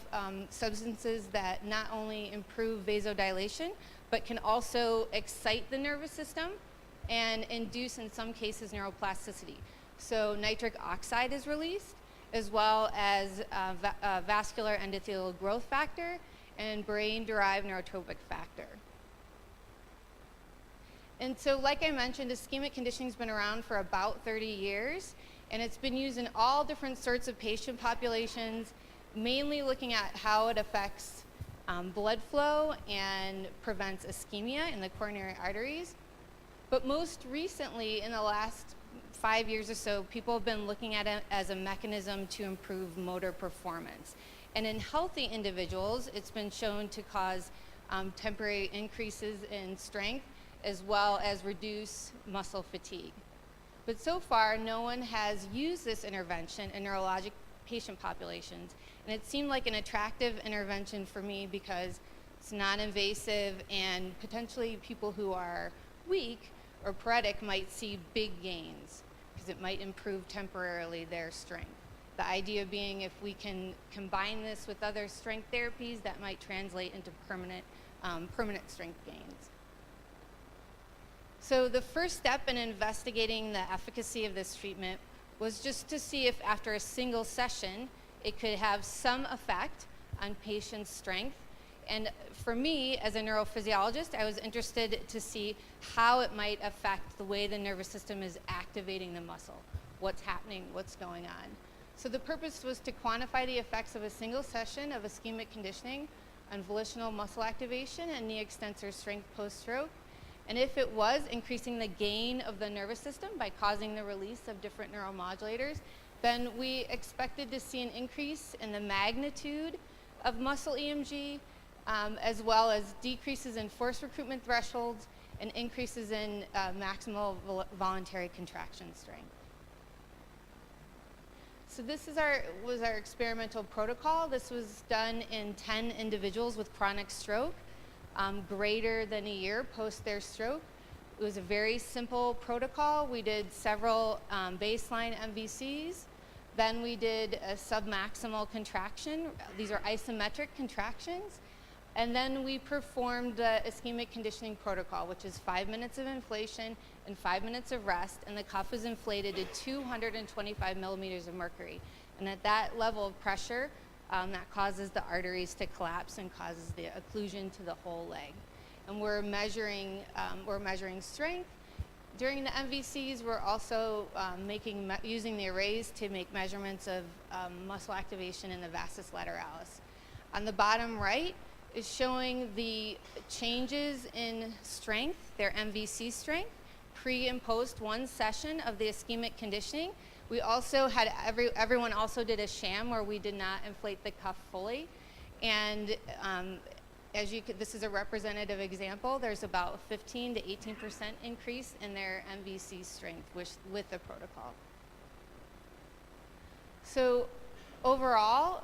substances that not only improve vasodilation, but can also excite the nervous system and induce, in some cases, neuroplasticity. So nitric oxide is released, as well as vascular endothelial growth factor and brain-derived neurotropic factor. And so, like I mentioned, ischemic conditioning has been around for about 30 years, and it's been used in all different sorts of patient populations, mainly looking at how it affects blood flow and prevents ischemia in the coronary arteries. But most recently, in the last 5 years or so, people have been looking at it as a mechanism to improve motor performance. And in healthy individuals, it's been shown to cause temporary increases in strength, as well as reduce muscle fatigue. But so far, no one has used this intervention in neurologic patient populations. And it seemed like an attractive intervention for me because it's non-invasive, and potentially people who are weak or paretic might see big gains because it might improve temporarily their strength. The idea being if we can combine this with other strength therapies, that might translate into permanent strength gains. So the first step in investigating the efficacy of this treatment was just to see if after a single session, it could have some effect on patients' strength. And for me, as a neurophysiologist, I was interested to see how it might affect the way the nervous system is activating the muscle, what's happening, what's going on. So the purpose was to quantify the effects of a single session of ischemic conditioning on volitional muscle activation and knee extensor strength post-stroke. And if it was increasing the gain of the nervous system by causing the release of different neuromodulators, then we expected to see an increase in the magnitude of muscle EMG, as well as decreases in force recruitment thresholds and increases in maximal voluntary contraction strength. So this is was our experimental protocol. This was done in 10 individuals with chronic stroke, greater than a year post their stroke. It was a very simple protocol. We did several baseline MVCs. Then we did a submaximal contraction. These are isometric contractions. And then we performed the ischemic conditioning protocol, which is 5 minutes of inflation and 5 minutes of rest, and the cuff is inflated to 225 millimeters of mercury. And at that level of pressure, that causes the arteries to collapse and causes the occlusion to the whole leg. And we're measuring strength. During the MVCs, we're also using the arrays to make measurements of muscle activation in the vastus lateralis. On the bottom right is showing the changes in strength, their MVC strength, pre and post one session of the ischemic conditioning. We also had, everyone also did a sham where we did not inflate the cuff fully. And this is a representative example. There's about 15 to 18% increase in their MVC strength with the protocol. So overall,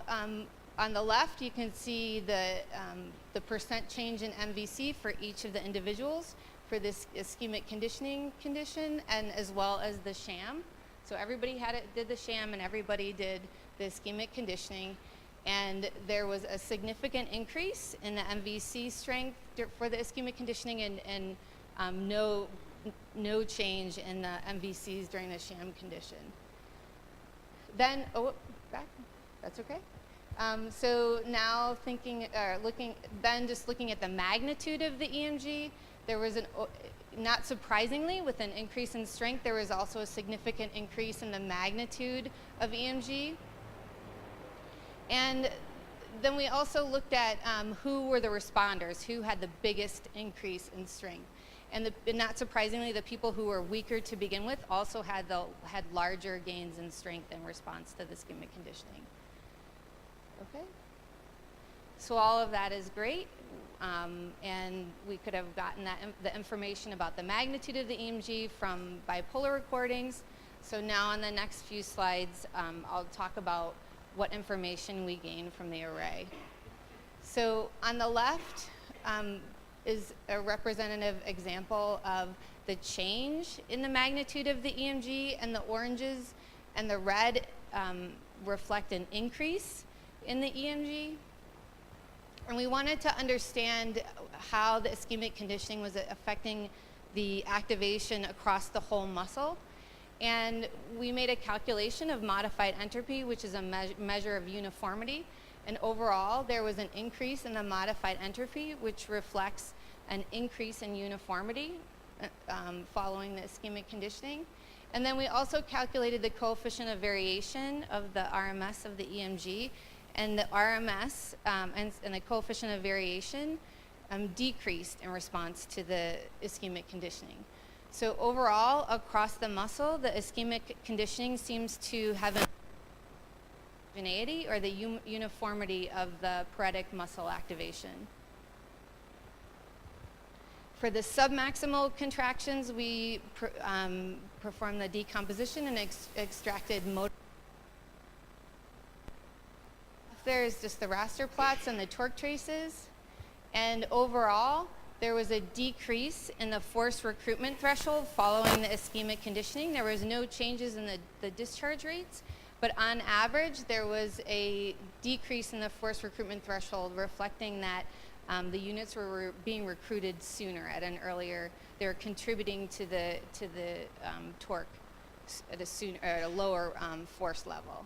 on the left, you can see the percent change in MVC for each of the individuals for this ischemic conditioning condition, and as well as the sham. So everybody did the sham, and everybody did the ischemic conditioning. And there was a significant increase in the MVC strength for the ischemic conditioning, and no change in the MVCs during the sham condition. Then, back, that's okay. So now looking at the magnitude of the EMG, there was not surprisingly, with an increase in strength, there was also a significant increase in the magnitude of EMG. And then we also looked at who were the responders, who had the biggest increase in strength. And not surprisingly, the people who were weaker to begin with also had larger gains in strength in response to the ischemic conditioning. Okay. So all of that is great. And we could have gotten the information about the magnitude of the EMG from bipolar recordings. So now on the next few slides, I'll talk about what information we gain from the array. So on the left is a representative example of the change in the magnitude of the EMG, and the oranges and the red reflect an increase in the EMG. And we wanted to understand how the ischemic conditioning was affecting the activation across the whole muscle. And we made a calculation of modified entropy, which is a measure of uniformity. And overall, there was an increase in the modified entropy, which reflects an increase in uniformity following the ischemic conditioning. And then we also calculated the coefficient of variation of the RMS of the EMG. And the RMS and the coefficient of variation decreased in response to the ischemic conditioning. So overall, across the muscle, the ischemic conditioning seems to have an homogeneity, or the uniformity of the paretic muscle activation. For the submaximal contractions, we performed the decomposition and extracted motor. There's just the raster plots and the torque traces. And overall, there was a decrease in the force recruitment threshold following the ischemic conditioning. There was no changes in the discharge rates, But on average, there was a decrease in the forced recruitment threshold, reflecting that the units were being recruited sooner at an earlier. They're contributing to the torque at a lower force level.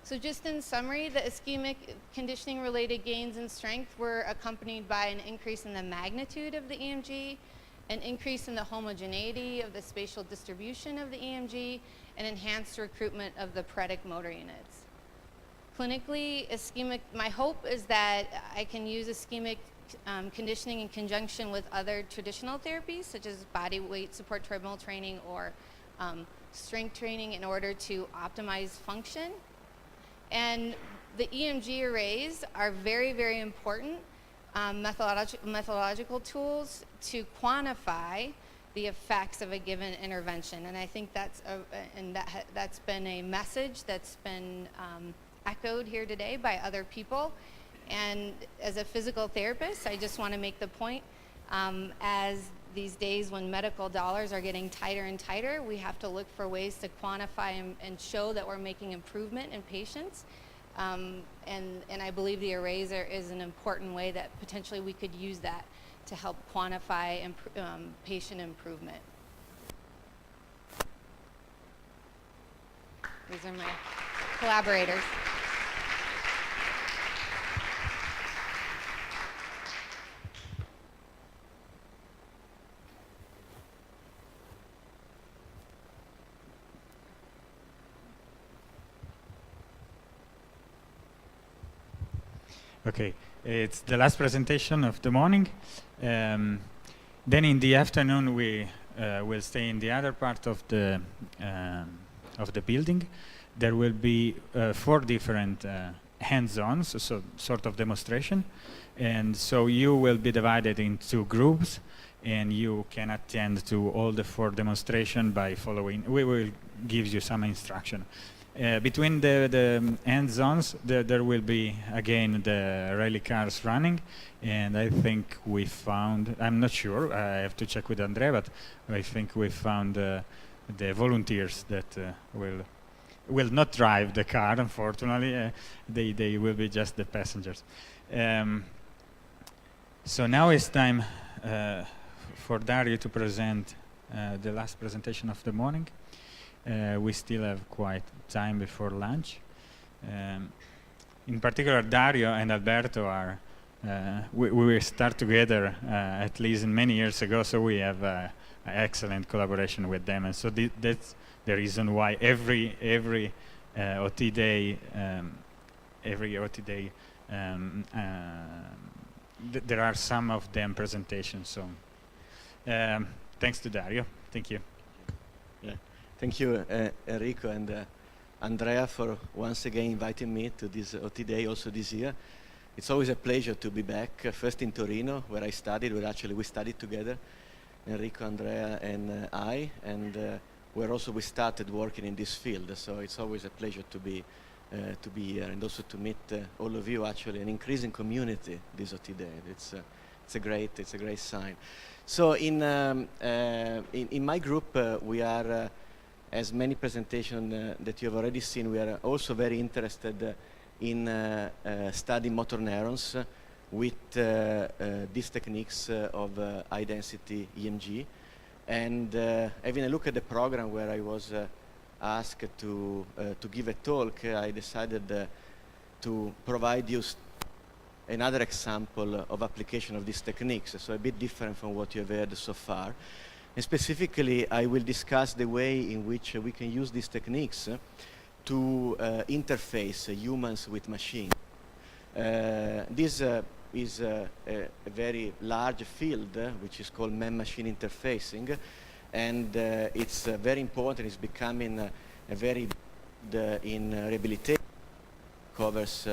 So just in summary, the ischemic conditioning related gains in strength were accompanied by an increase in the magnitude of the EMG, an increase in the homogeneity of the spatial distribution of the EMG, and enhanced recruitment of the paretic motor units. Clinically, my hope is that I can use ischemic conditioning in conjunction with other traditional therapies, such as body weight support treadmill training or strength training, in order to optimize function. And the EMG arrays are very, very important methodological tools to quantify the effects of a given intervention. And I think that's that's been a message that's been echoed here today by other people. And as a physical therapist, I just want to make the point, as these days when medical dollars are getting tighter and tighter, we have to look for ways to quantify and show that we're making improvement in patients. And I believe the arrays is an important way that potentially we could use that to help quantify patient improvement. These are my collaborators. Okay, it's the last presentation of the morning. Then in the afternoon we will stay in the other part of the building. There will be 4 different hands-ons, so sort of demonstration. And so you will be divided into groups, and you can attend to all the 4 demonstrations by following. We will give you some instruction. Between the hands-ons, there will be again the rally cars running, and I think we found, I'm not sure, I have to check with Andrea, but I think we found the volunteers that will not drive the car, unfortunately. They will be just the passengers. So now it's time for Dario to present the last presentation of the morning. We still have quite time before lunch. In particular, Dario and Alberto are, we start together at least many years ago, so we have excellent collaboration with them. And so that's the reason why every OT day, there are some of them presentations. So thanks to Dario. Thank you. Yeah. Thank you, Enrico and Andrea, for once again inviting me to this OT Day also this year. It's always a pleasure to be back, first in Torino, where I studied, where actually we studied together, Enrico, Andrea, and I, and where also we started working in this field. So it's always a pleasure to be here, and also to meet all of you, actually, an increasing community this OT Day. It's a great sign. So in my group, we are, as many presentations that you have already seen, we are also very interested in studying motor neurons with these techniques of high-density EMG. And having a look at the program where I was asked to give a talk, I decided to provide you another example of application of these techniques, so a bit different from what you have heard so far. And specifically, I will discuss the way in which we can use these techniques to interface humans with machines. This is a very large field, which is called man-machine interfacing, and it's very important. It's becoming a very in rehabilitation. Covers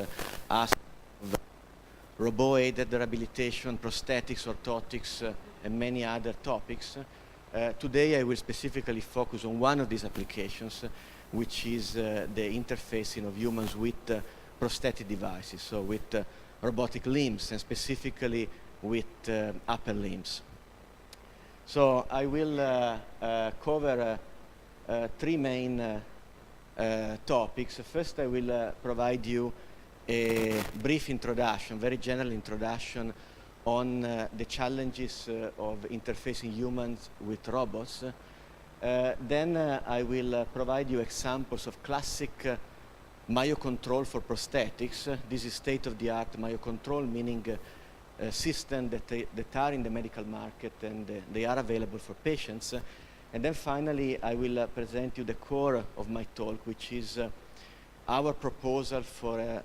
aspects of robo-aided rehabilitation, prosthetics, orthotics, and many other topics. Today I will specifically focus on one of these applications, which is the interfacing of humans with prosthetic devices, so with robotic limbs, and specifically with upper limbs. So I will cover 3 main topics. First, I will provide you a brief introduction, very general introduction on the challenges of interfacing humans with robots. Then I will provide you examples of classic myocontrol for prosthetics. This is state-of-the-art myocontrol, meaning systems that are in the medical market and they are available for patients. And then finally, I will present you the core of my talk, which is our proposal for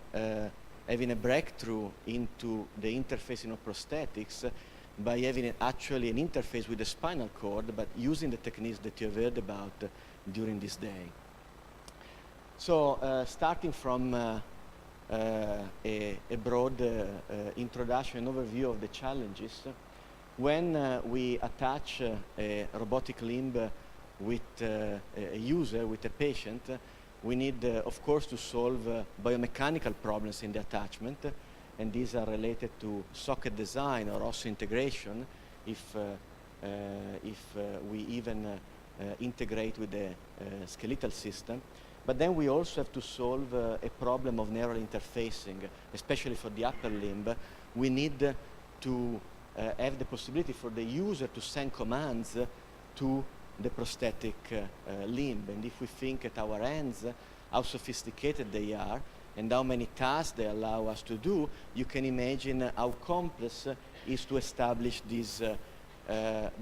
having a breakthrough into the interfacing of prosthetics by having actually an interface with the spinal cord, but using the techniques that you have heard about during this day. So starting from a broad introduction and overview of the challenges, when we attach a robotic limb with a user, with a patient, we need, of course, to solve biomechanical problems in the attachment, and these are related to socket design or osseointegration, if we even integrate with the skeletal system. But then we also have to solve a problem of neural interfacing, especially for the upper limb. We need to have the possibility for the user to send commands to the prosthetic limb. And if we think at our ends how sophisticated they are and how many tasks they allow us to do, you can imagine how complex it is to establish this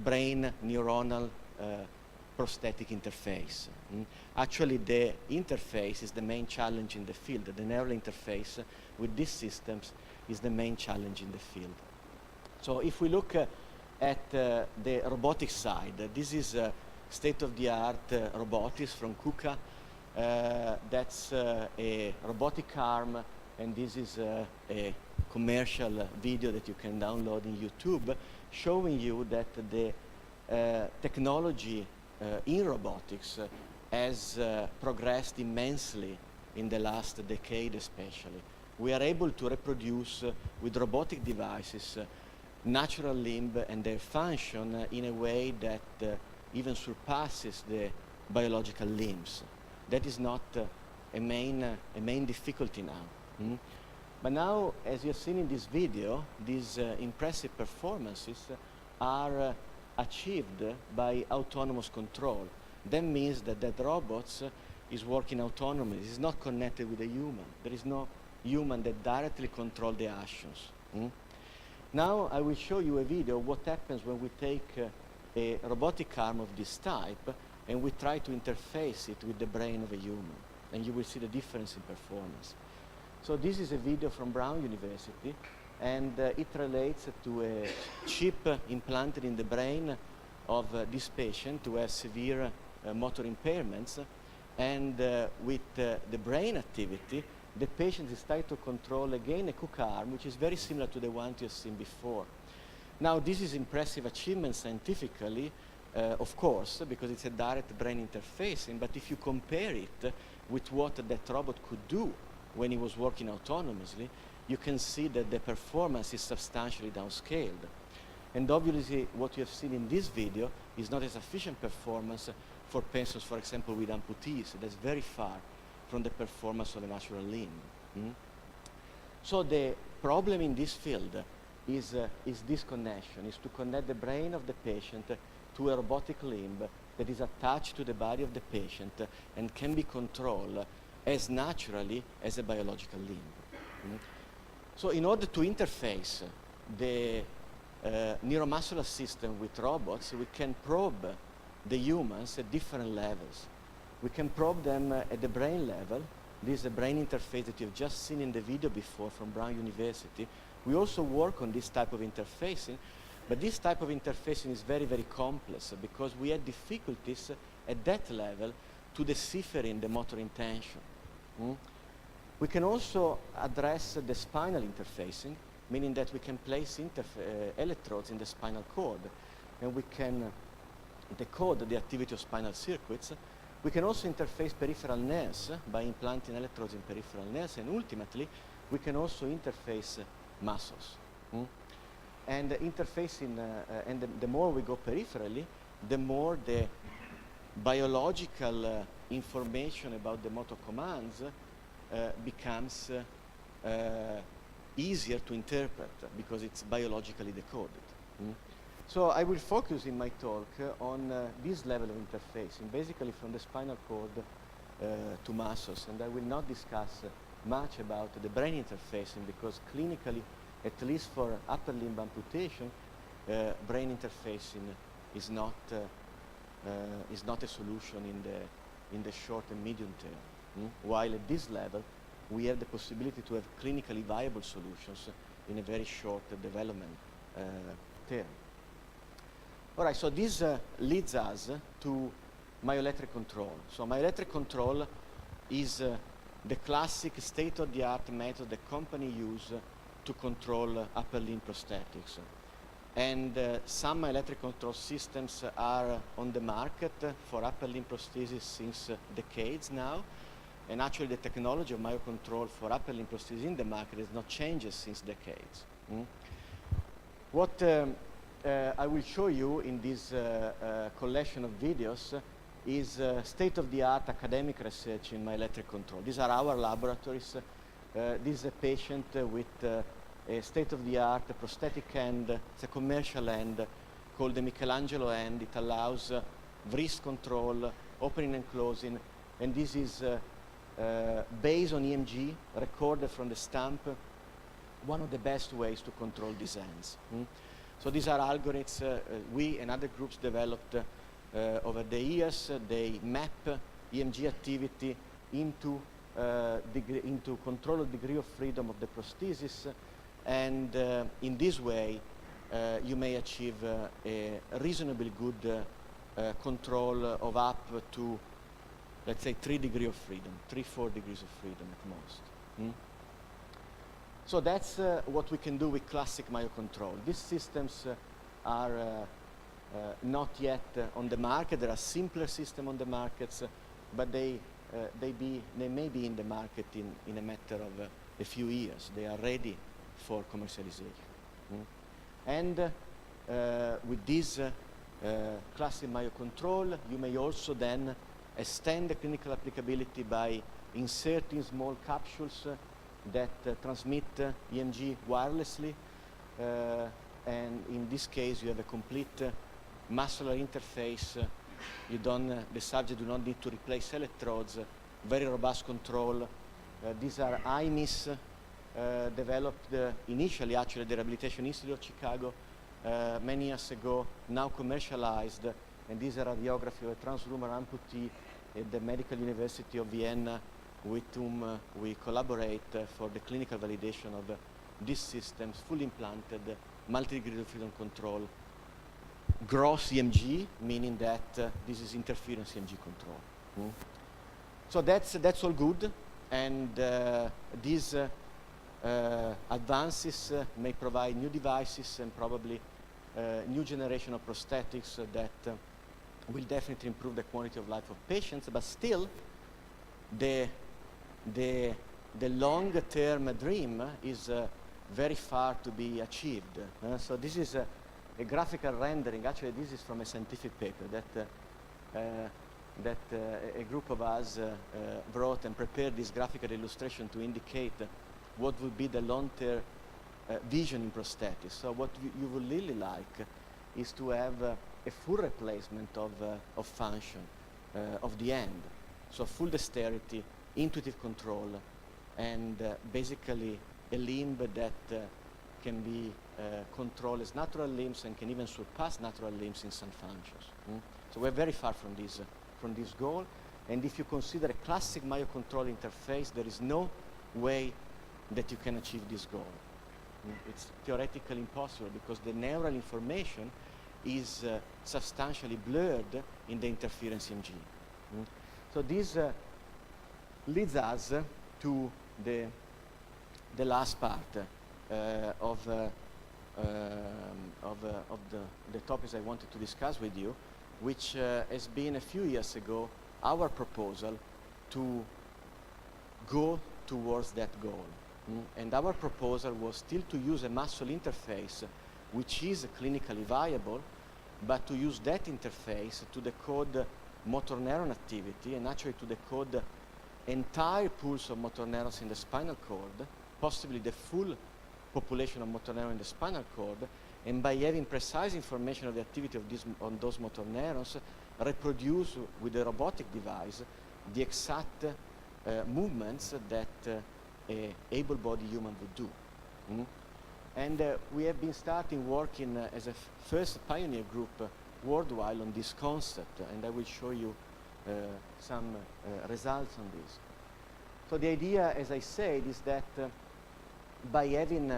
brain neuronal prosthetic interface. Actually, the interface is the main challenge in the field. The neural interface with these systems is the main challenge in the field. So if we look at the robotic side, this is state-of-the-art robotics from KUKA. That's a robotic arm, and this is a commercial video that you can download in YouTube, showing you that the technology in robotics has progressed immensely in the last decade especially. We are able to reproduce with robotic devices natural limb and their function in a way that even surpasses the biological limbs. That is not a main difficulty now. But now, as you have seen in this video, these impressive performances are achieved by autonomous control. That means that that robot is working autonomously. It's not connected with a human. There is no human that directly controls the actions. Now I will show you a video of what happens when we take a robotic arm of this type and we try to interface it with the brain of a human. And you will see the difference in performance. So this is a video from Brown University, and it relates to a chip implanted in the brain of this patient who has severe motor impairments. And with the brain activity, the patient is trying to control again a KUKA arm, which is very similar to the one you have seen before. Now, this is impressive achievement scientifically, of course, because it's a direct brain interfacing, but if you compare it with what that robot could do when he was working autonomously, you can see that the performance is substantially downscaled. And obviously, what you have seen in this video is not a sufficient performance for patients, for example, with amputees. That's very far from the performance of a natural limb. So the problem in this field is this connection, is to connect the brain of the patient to a robotic limb that is attached to the body of the patient and can be controlled as naturally as a biological limb. So in order to interface the neuromuscular system with robots, we can probe the humans at different levels. We can probe them at the brain level. This is a brain interface that you've just seen in the video before from Brown University. We also work on this type of interfacing, but this type of interfacing is very, very complex because we had difficulties at that level to deciphering the motor intention. We can also address the spinal interfacing, meaning that we can place electrodes in the spinal cord, and we can decode the activity of spinal circuits. We can also interface peripheral nerves by implanting electrodes in peripheral nerves, and ultimately, we can also interface muscles. And interfacing, and the more we go peripherally, the more the biological information about the motor commands becomes easier to interpret because it's biologically decoded. So I will focus in my talk on this level of interfacing, basically from the spinal cord to muscles, and I will not discuss much about the brain interfacing because clinically, at least for upper limb amputation, brain interfacing is not a solution in the short and medium term. While at this level, we have the possibility to have clinically viable solutions in a very short development term. All right, so this leads us to myoelectric control. So myoelectric control is the classic state-of-the-art method the company use to control upper limb prosthetics. And some myoelectric control systems are on the market for upper limb prosthesis since decades now. And actually the technology of myocontrol for upper limb prosthesis in the market has not changed since decades. What I will show you in this collection of videos is state-of-the-art academic research in myoelectric control. These are our laboratories. This is a patient with a state-of-the-art prosthetic hand. It's a commercial hand called the Michelangelo hand. It allows wrist control, opening and closing, and this is based on EMG, recorded from the stump, one of the best ways to control these hands. So these are algorithms we and other groups developed over the years. They map EMG activity into control of degree of freedom of the prosthesis, and in this way you may achieve a reasonably good control of up to, let's say, 3 degrees of freedom, 3-4 degrees of freedom at most. So that's what we can do with classic myocontrol. These systems are not yet on the market. There are simpler systems on the markets, but they may be in the market in a matter of a few years. They are ready for commercialization. And with this classic myocontrol, you may also then extend the clinical applicability by inserting small capsules that transmit EMG wirelessly, and in this case you have a complete muscular interface. The subject do not need to replace electrodes, very robust control. These are IMIS developed initially actually at the Rehabilitation Institute of Chicago many years ago, now commercialized, and these are radiography of a transhumeral amputee at the Medical University of Vienna, with whom we collaborate for the clinical validation of these systems, fully implanted, multi-degree of freedom control, gross EMG, meaning that this is interference EMG control. So that's all good, and these advances may provide new devices and probably new generation of prosthetics that will definitely improve the quality of life of patients, but still the long-term dream is very far to be achieved. So this is a graphical rendering. Actually, this is from a scientific paper that a group of us wrote and prepared this graphical illustration to indicate what would be the long-term vision in prosthetics. So what you would really like is to have a full replacement of function of the end. So full dexterity, intuitive control, and basically a limb that can be controlled as natural limbs and can even surpass natural limbs in some functions. So we're very far from this goal. And if you consider a classic myocontrol interface, there is no way that you can achieve this goal. It's theoretically impossible because the neural information is substantially blurred in the interference EMG. So this leads us to the last part of the topics I wanted to discuss with you, which has been a few years ago our proposal to go towards that goal. And our proposal was still to use a muscle interface which is clinically viable, but to use that interface to decode motor neuron activity and actually to decode entire pools of motor neurons in the spinal cord, possibly the full population of motor neurons in the spinal cord, and by having precise information of the activity of on those motor neurons, reproduce with a robotic device the exact movements that a able-bodied human would do. And we have been starting working as a first pioneer group worldwide on this concept, and I will show you some results on this. So the idea, as I said, is that by having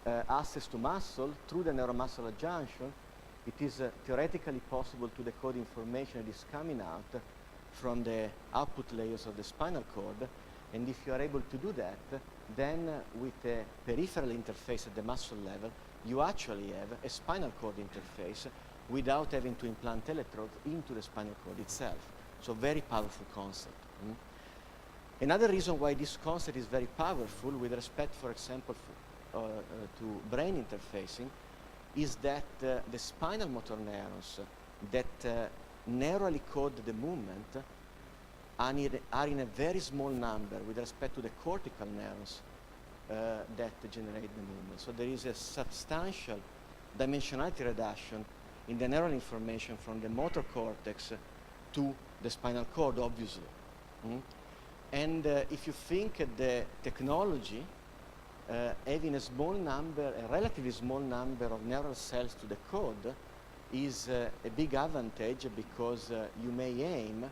access to muscle through the neuromuscular junction, it is theoretically possible to decode information that is coming out from the output layers of the spinal cord. And if you are able to do that, then with a peripheral interface at the muscle level, you actually have a spinal cord interface without having to implant electrodes into the spinal cord itself. So very powerful concept. Another reason why this concept is very powerful with respect, for example, to brain interfacing is that the spinal motor neurons that narrowly code the movement are in a very small number with respect to the cortical neurons that generate the movement. So there is a substantial dimensionality reduction in the neural information from the motor cortex to the spinal cord, obviously. And if you think the technology having a small number, a relatively small number of neural cells to the code is a big advantage because you may aim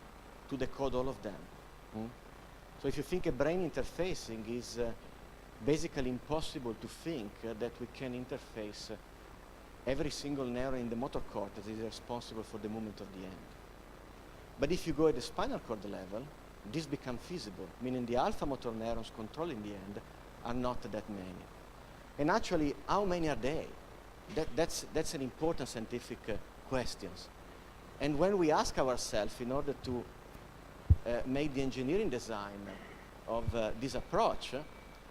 to decode all of them. So if you think a brain interfacing is basically impossible to think that we can interface every single neuron in the motor cortex is responsible for the movement of the end. But if you go at the spinal cord level, this becomes feasible, meaning the alpha motor neurons controlling the end are not that many. And actually, how many are they? That's an important scientific question. And when we ask ourselves, in order to make the engineering design of this approach,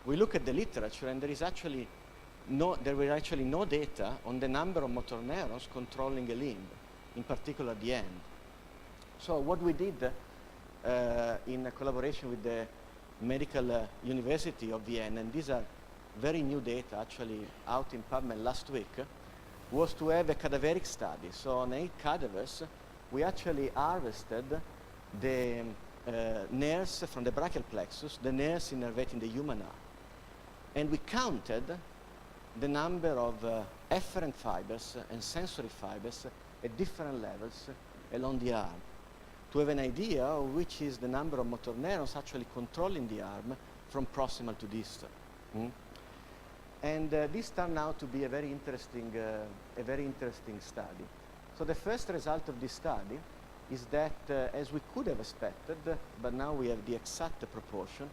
we look at the literature, and there were actually no data on the number of motor neurons controlling a limb, in particular the end. So what we did in collaboration with the Medical University of Vienna, and these are very new data actually out in PubMed last week, was to have a cadaveric study. So on 8 cadavers, we actually harvested the nerves from the brachial plexus, the nerves innervating the human arm. And we counted the number of efferent fibers and sensory fibers at different levels along the arm, to have an idea of which is the number of motor neurons actually controlling the arm from proximal to distal. And this turned out to be a very interesting study. So the first result of this study is that, as we could have expected, but now we have the exact proportion,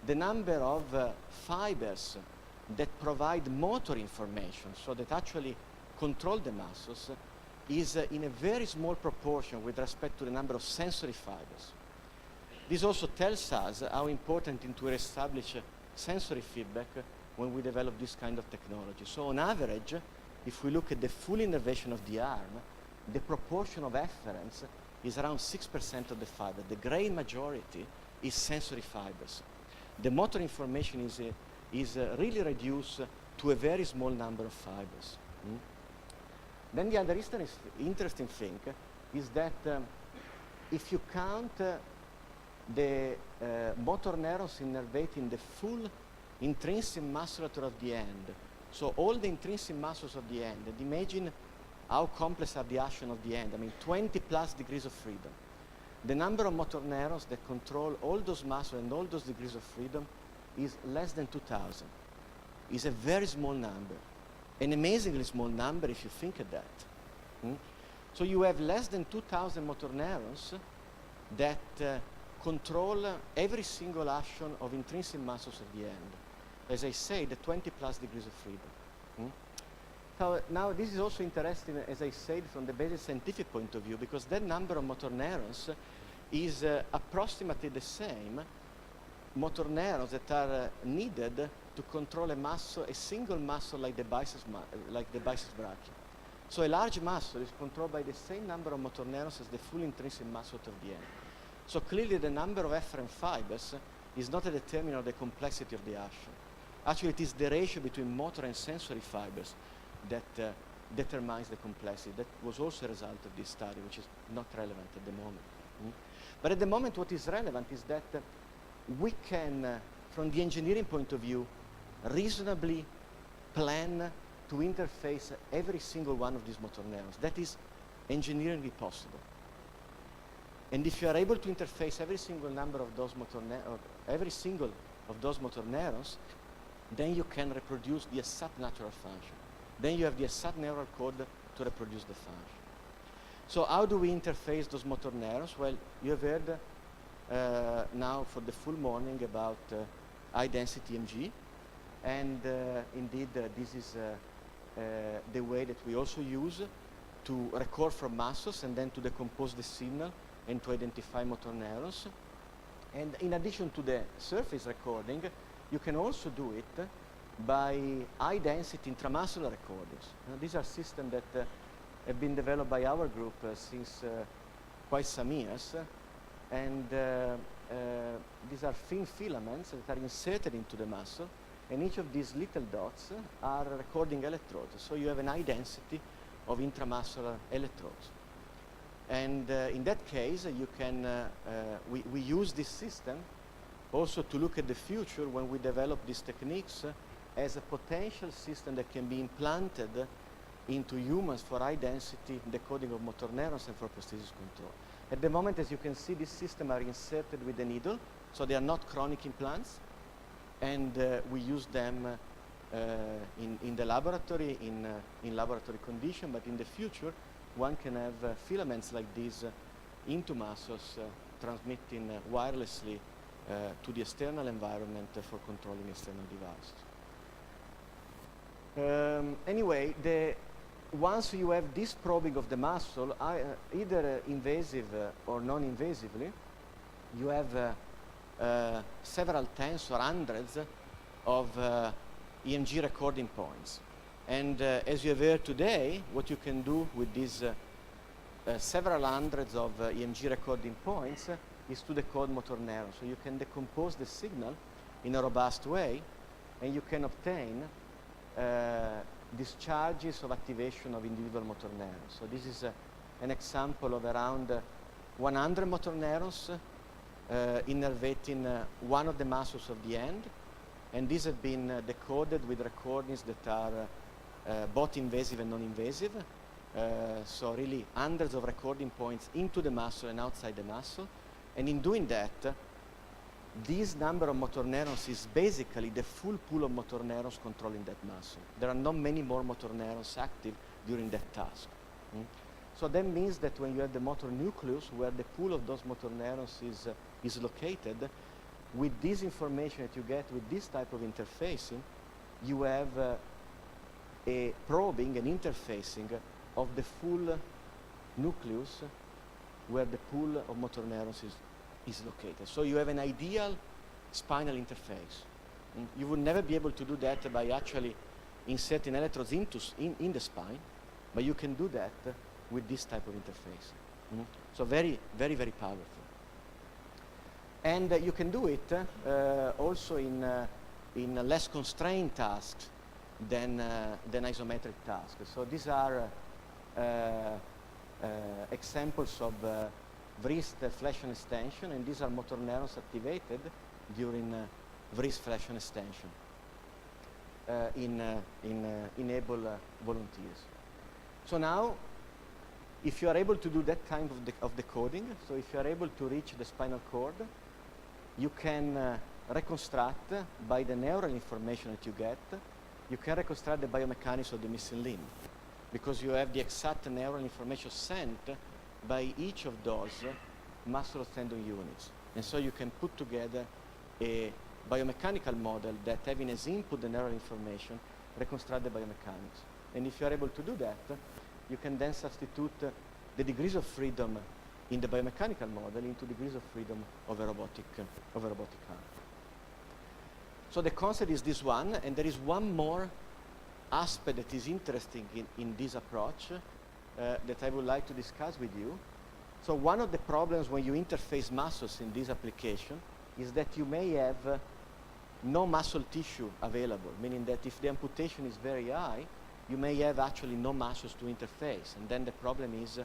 the number of fibers that provide motor information, so that actually control the muscles, is in a very small proportion with respect to the number of sensory fibers. This also tells us how important it is to establish sensory feedback when we develop this kind of technology. So on average, if we look at the full innervation of the arm, the proportion of efferents is around 6% of the fiber. The great majority is sensory fibers. The motor information is really reduced to a very small number of fibers. Then the other interesting thing is that if you count the motor neurons innervating the full intrinsic musculature of the end, so all the intrinsic muscles of the end, and imagine how complex are the action of the end. I mean, 20 plus degrees of freedom. The number of motor neurons that control all those muscles and all those degrees of freedom is less than 2,000. It's a very small number. An amazingly small number if you think of that. So you have less than 2,000 motor neurons that control every single action of intrinsic muscles of the end. As I say, the 20 plus degrees of freedom. So now this is also interesting, as I said, from the basic scientific point of view, because that number of motor neurons is approximately the same motor neurons that are needed to control a muscle, a single muscle like the biceps brachii. So a large muscle is controlled by the same number of motor neurons as the full intrinsic muscle of the end. So clearly the number of efferent fibers is not a determinant of the complexity of the action. Actually, it is the ratio between motor and sensory fibers that determines the complexity. That was also a result of this study, which is not relevant at the moment. But at the moment, what is relevant is that we can, from the engineering point of view, reasonably plan to interface every single one of these motor neurons. That is engineeringly possible. And if you are able to interface every single number of those every single of those motor neurons, then you can reproduce the exact natural function. Then you have the exact neural code to reproduce the function. So how do we interface those motor neurons? Well, you have heard now for the full morning about high-density EMG. And indeed, this is the way that we also use to record from muscles and then to decompose the signal and to identify motor neurons. And in addition to the surface recording, you can also do it by high-density intramuscular recordings. These are systems that have been developed by our group since quite some years. And these are thin filaments that are inserted into the muscle. And each of these little dots are recording electrodes. So you have an high density of intramuscular electrodes. And in that case, you can, we use this system also to look at the future when we develop these techniques as a potential system that can be implanted into humans for high density decoding of motor neurons and for prosthesis control. At the moment, as you can see, these systems are inserted with a needle, so they are not chronic implants. And we use them in the laboratory, in laboratory condition, but in the future, one can have filaments like these into muscles, transmitting wirelessly to the external environment for controlling external devices. Anyway, once you have this probing of the muscle, either invasive or non-invasively, you have several tens or hundreds of EMG recording points. And as you have heard today, what you can do with these several hundreds of EMG recording points is to decode motor neurons. So you can decompose the signal in a robust way, and you can obtain discharges of activation of individual motor neurons. So this is an example of around 100 motor neurons innervating one of the muscles of the hand, and these have been decoded with recordings that are both invasive and non-invasive. So really hundreds of recording points into the muscle and outside the muscle. And in doing that, this number of motor neurons is basically the full pool of motor neurons controlling that muscle. There are not many more motor neurons active during that task. So that means that when you have the motor nucleus, where the pool of those motor neurons is located, with this information that you get with this type of interfacing, you have a probing and interfacing of the full nucleus where the pool of motor neurons is located. So you have an ideal spinal interface. You would never be able to do that by actually inserting electrodes in the spine, but you can do that with this type of interface. So very, very, very powerful. And you can do it also in less constrained tasks than isometric tasks. So these are examples of wrist flexion extension, and these are motor neurons activated during wrist flexion extension in able volunteers. So now, if you are able to do that kind of decoding, so if you are able to reach the spinal cord, you can reconstruct by the neural information that you get, you can reconstruct the biomechanics of the missing limb, because you have the exact neural information sent by each of those muscle tendon units. And so you can put together a biomechanical model that, having as input the neural information, reconstruct the biomechanics. And if you are able to do that, you can then substitute the degrees of freedom in the biomechanical model into degrees of freedom of a robotic arm. So the concept is this one, and there is one more aspect that is interesting in this approach that I would like to discuss with you. So one of the problems when you interface muscles in this application is that you may have no muscle tissue available, meaning that if the amputation is very high, you may have actually no muscles to interface. And then the problem is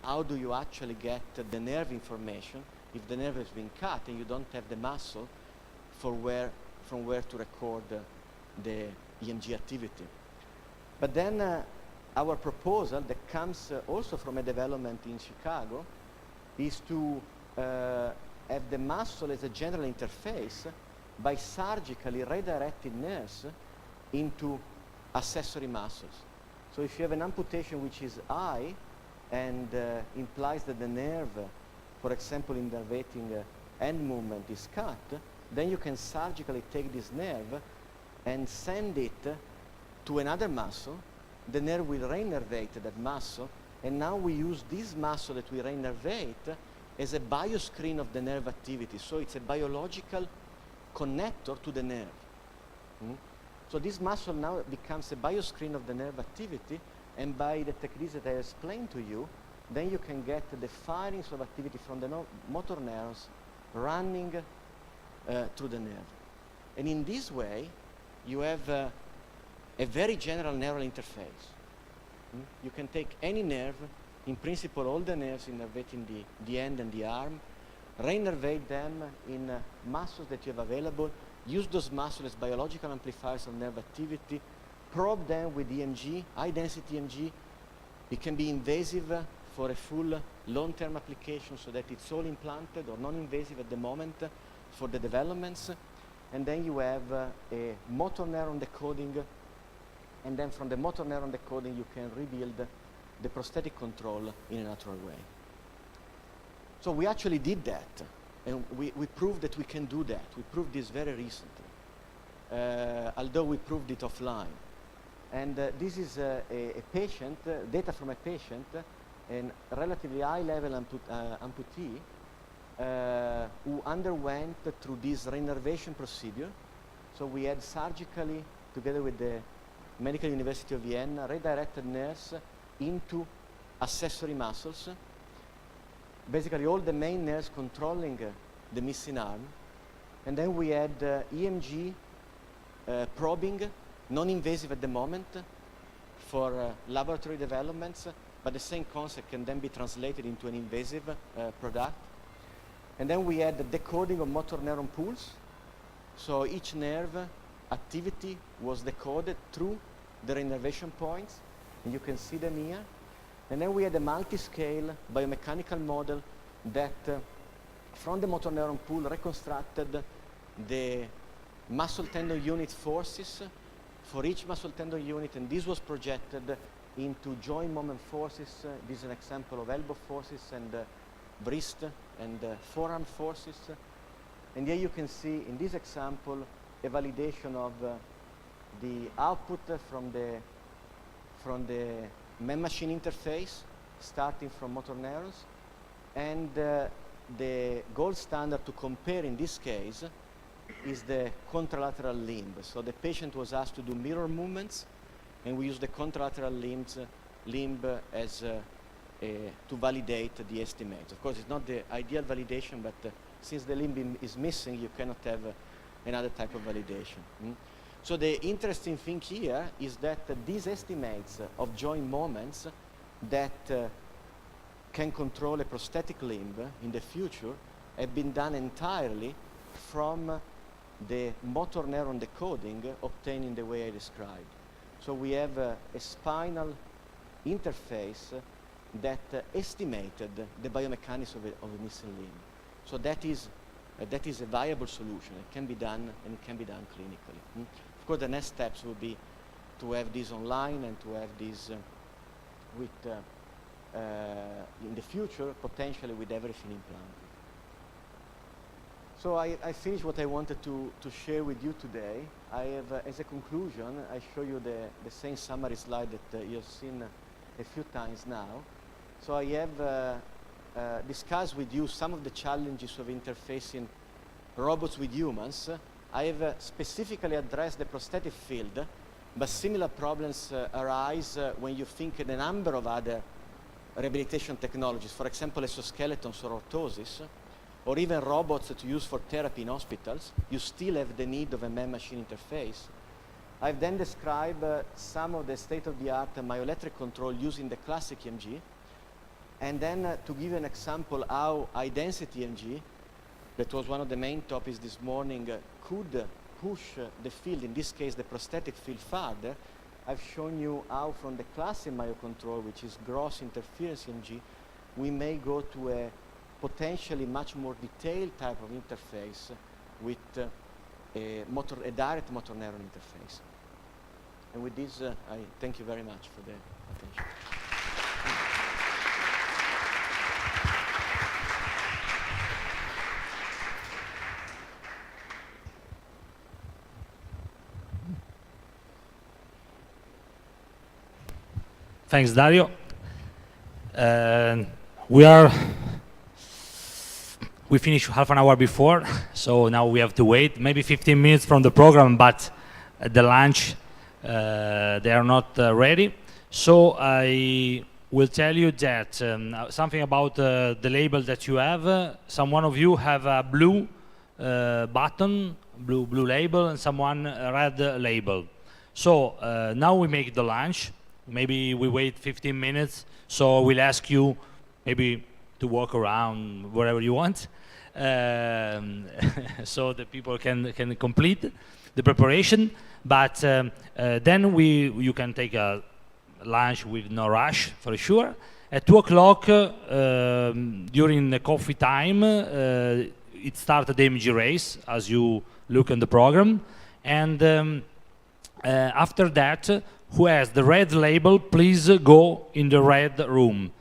how do you actually get the nerve information if the nerve has been cut and you don't have the muscle from where to record the EMG activity. But then our proposal that comes also from a development in Chicago is to have the muscle as a general interface by surgically redirecting nerves into accessory muscles. So if you have an amputation which is high and implies that the nerve, for example, innervating hand movement is cut, then you can surgically take this nerve and send it to another muscle. The nerve will reinnervate that muscle, and now we use this muscle that we reinnervate as a bioscreen of the nerve activity. So it's a biological connector to the nerve. So this muscle now becomes a bioscreen of the nerve activity, and by the techniques that I explained to you, then you can get the firings of activity from the motor neurons running through the nerve. And in this way, you have a very general neural interface. You can take any nerve, in principle all the nerves innervating the hand and the arm, reinnervate them in muscles that you have available, use those muscles as biological amplifiers of nerve activity, probe them with EMG, high density EMG. It can be invasive for a full long-term application so that it's all implanted, or non-invasive at the moment for the developments. And then you have a motor neuron decoding, and then from the motor neuron decoding you can rebuild the prosthetic control in a natural way. So we actually did that, and we proved that we can do that. We proved this very recently, although we proved it offline. And this is a patient, data from a patient, a relatively high-level amputee who underwent through this reinnervation procedure. So we had surgically, together with the Medical University of Vienna, redirected nerves into accessory muscles, basically all the main nerves controlling the missing arm. And then we had EMG probing, non-invasive at the moment, for laboratory developments, but the same concept can then be translated into an invasive product. And then we had the decoding of motor neuron pools. So each nerve activity was decoded through the reinnervation points, and you can see them here. And then we had a multi-scale biomechanical model that from the motor neuron pool reconstructed the muscle tendon unit forces for each muscle tendon unit, and this was projected into joint moment forces. This is an example of elbow forces and wrist and forearm forces. And here you can see in this example a validation of the output from the man-machine interface, starting from motor neurons. And the gold standard to compare in this case is the contralateral limb. So the patient was asked to do mirror movements, and we use the contralateral limb as to validate the estimates. Of course, it's not the ideal validation, but since the limb is missing, you cannot have another type of validation. So the interesting thing here is that these estimates of joint moments that can control a prosthetic limb in the future have been done entirely from the motor neuron decoding obtained in the way I described. So we have a spinal interface that estimated the biomechanics of a missing limb. So that is a viable solution. It can be done, and it can be done clinically. Of course, the next steps would be to have this online and to have this in the future, potentially with everything implanted. So I finished what I wanted to share with you today. I have, as a conclusion, I show you the same summary slide that you have seen a few times now. So I have discussed with you some of the challenges of interfacing robots with humans. I have specifically addressed the prosthetic field but similar problems arise when you think in a number of other rehabilitation technologies, for example, exoskeletons or orthosis, or even robots to use for therapy in hospitals. You still have the need of a man-machine interface. I've then described some of the state-of-the-art myoelectric control using the classic EMG, and then to give you an example how high-density EMG, that was one of the main topics this morning, could push the field, in this case the prosthetic field, further. I've shown you how from the classic myocontrol, which is gross interference EMG, we may go to a potentially much more detailed type of interface with a direct motor neuron interface. And with this, I thank you very much for the attention. Thanks, Dario. We finished half an hour before, so now we have to wait maybe 15 minutes from the program, but at the lunch they are not ready. So I will tell you that something about the label that you have. Some one of you have a blue button, blue label, and someone a red label. So now we make the lunch. Maybe we wait 15 minutes, so we'll ask you maybe to walk around wherever you want, so that people can complete the preparation. But then you can take a lunch with no rush, for sure. At 2 o'clock, during the coffee time, it started the MG race, as you look in the program. And after that, who has the red label, please go in the red room.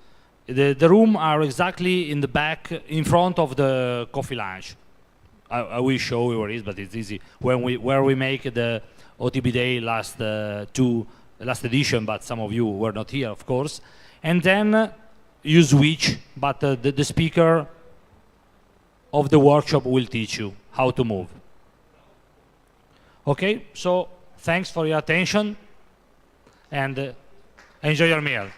The room are exactly in the back, in front of the coffee lunch. I will show you where it is, but it's easy. Where we make the OTB Day last edition, but some of you were not here, of course. And then you switch, but the speaker of the workshop will teach you how to move. Okay, so thanks for your attention, and enjoy your meal.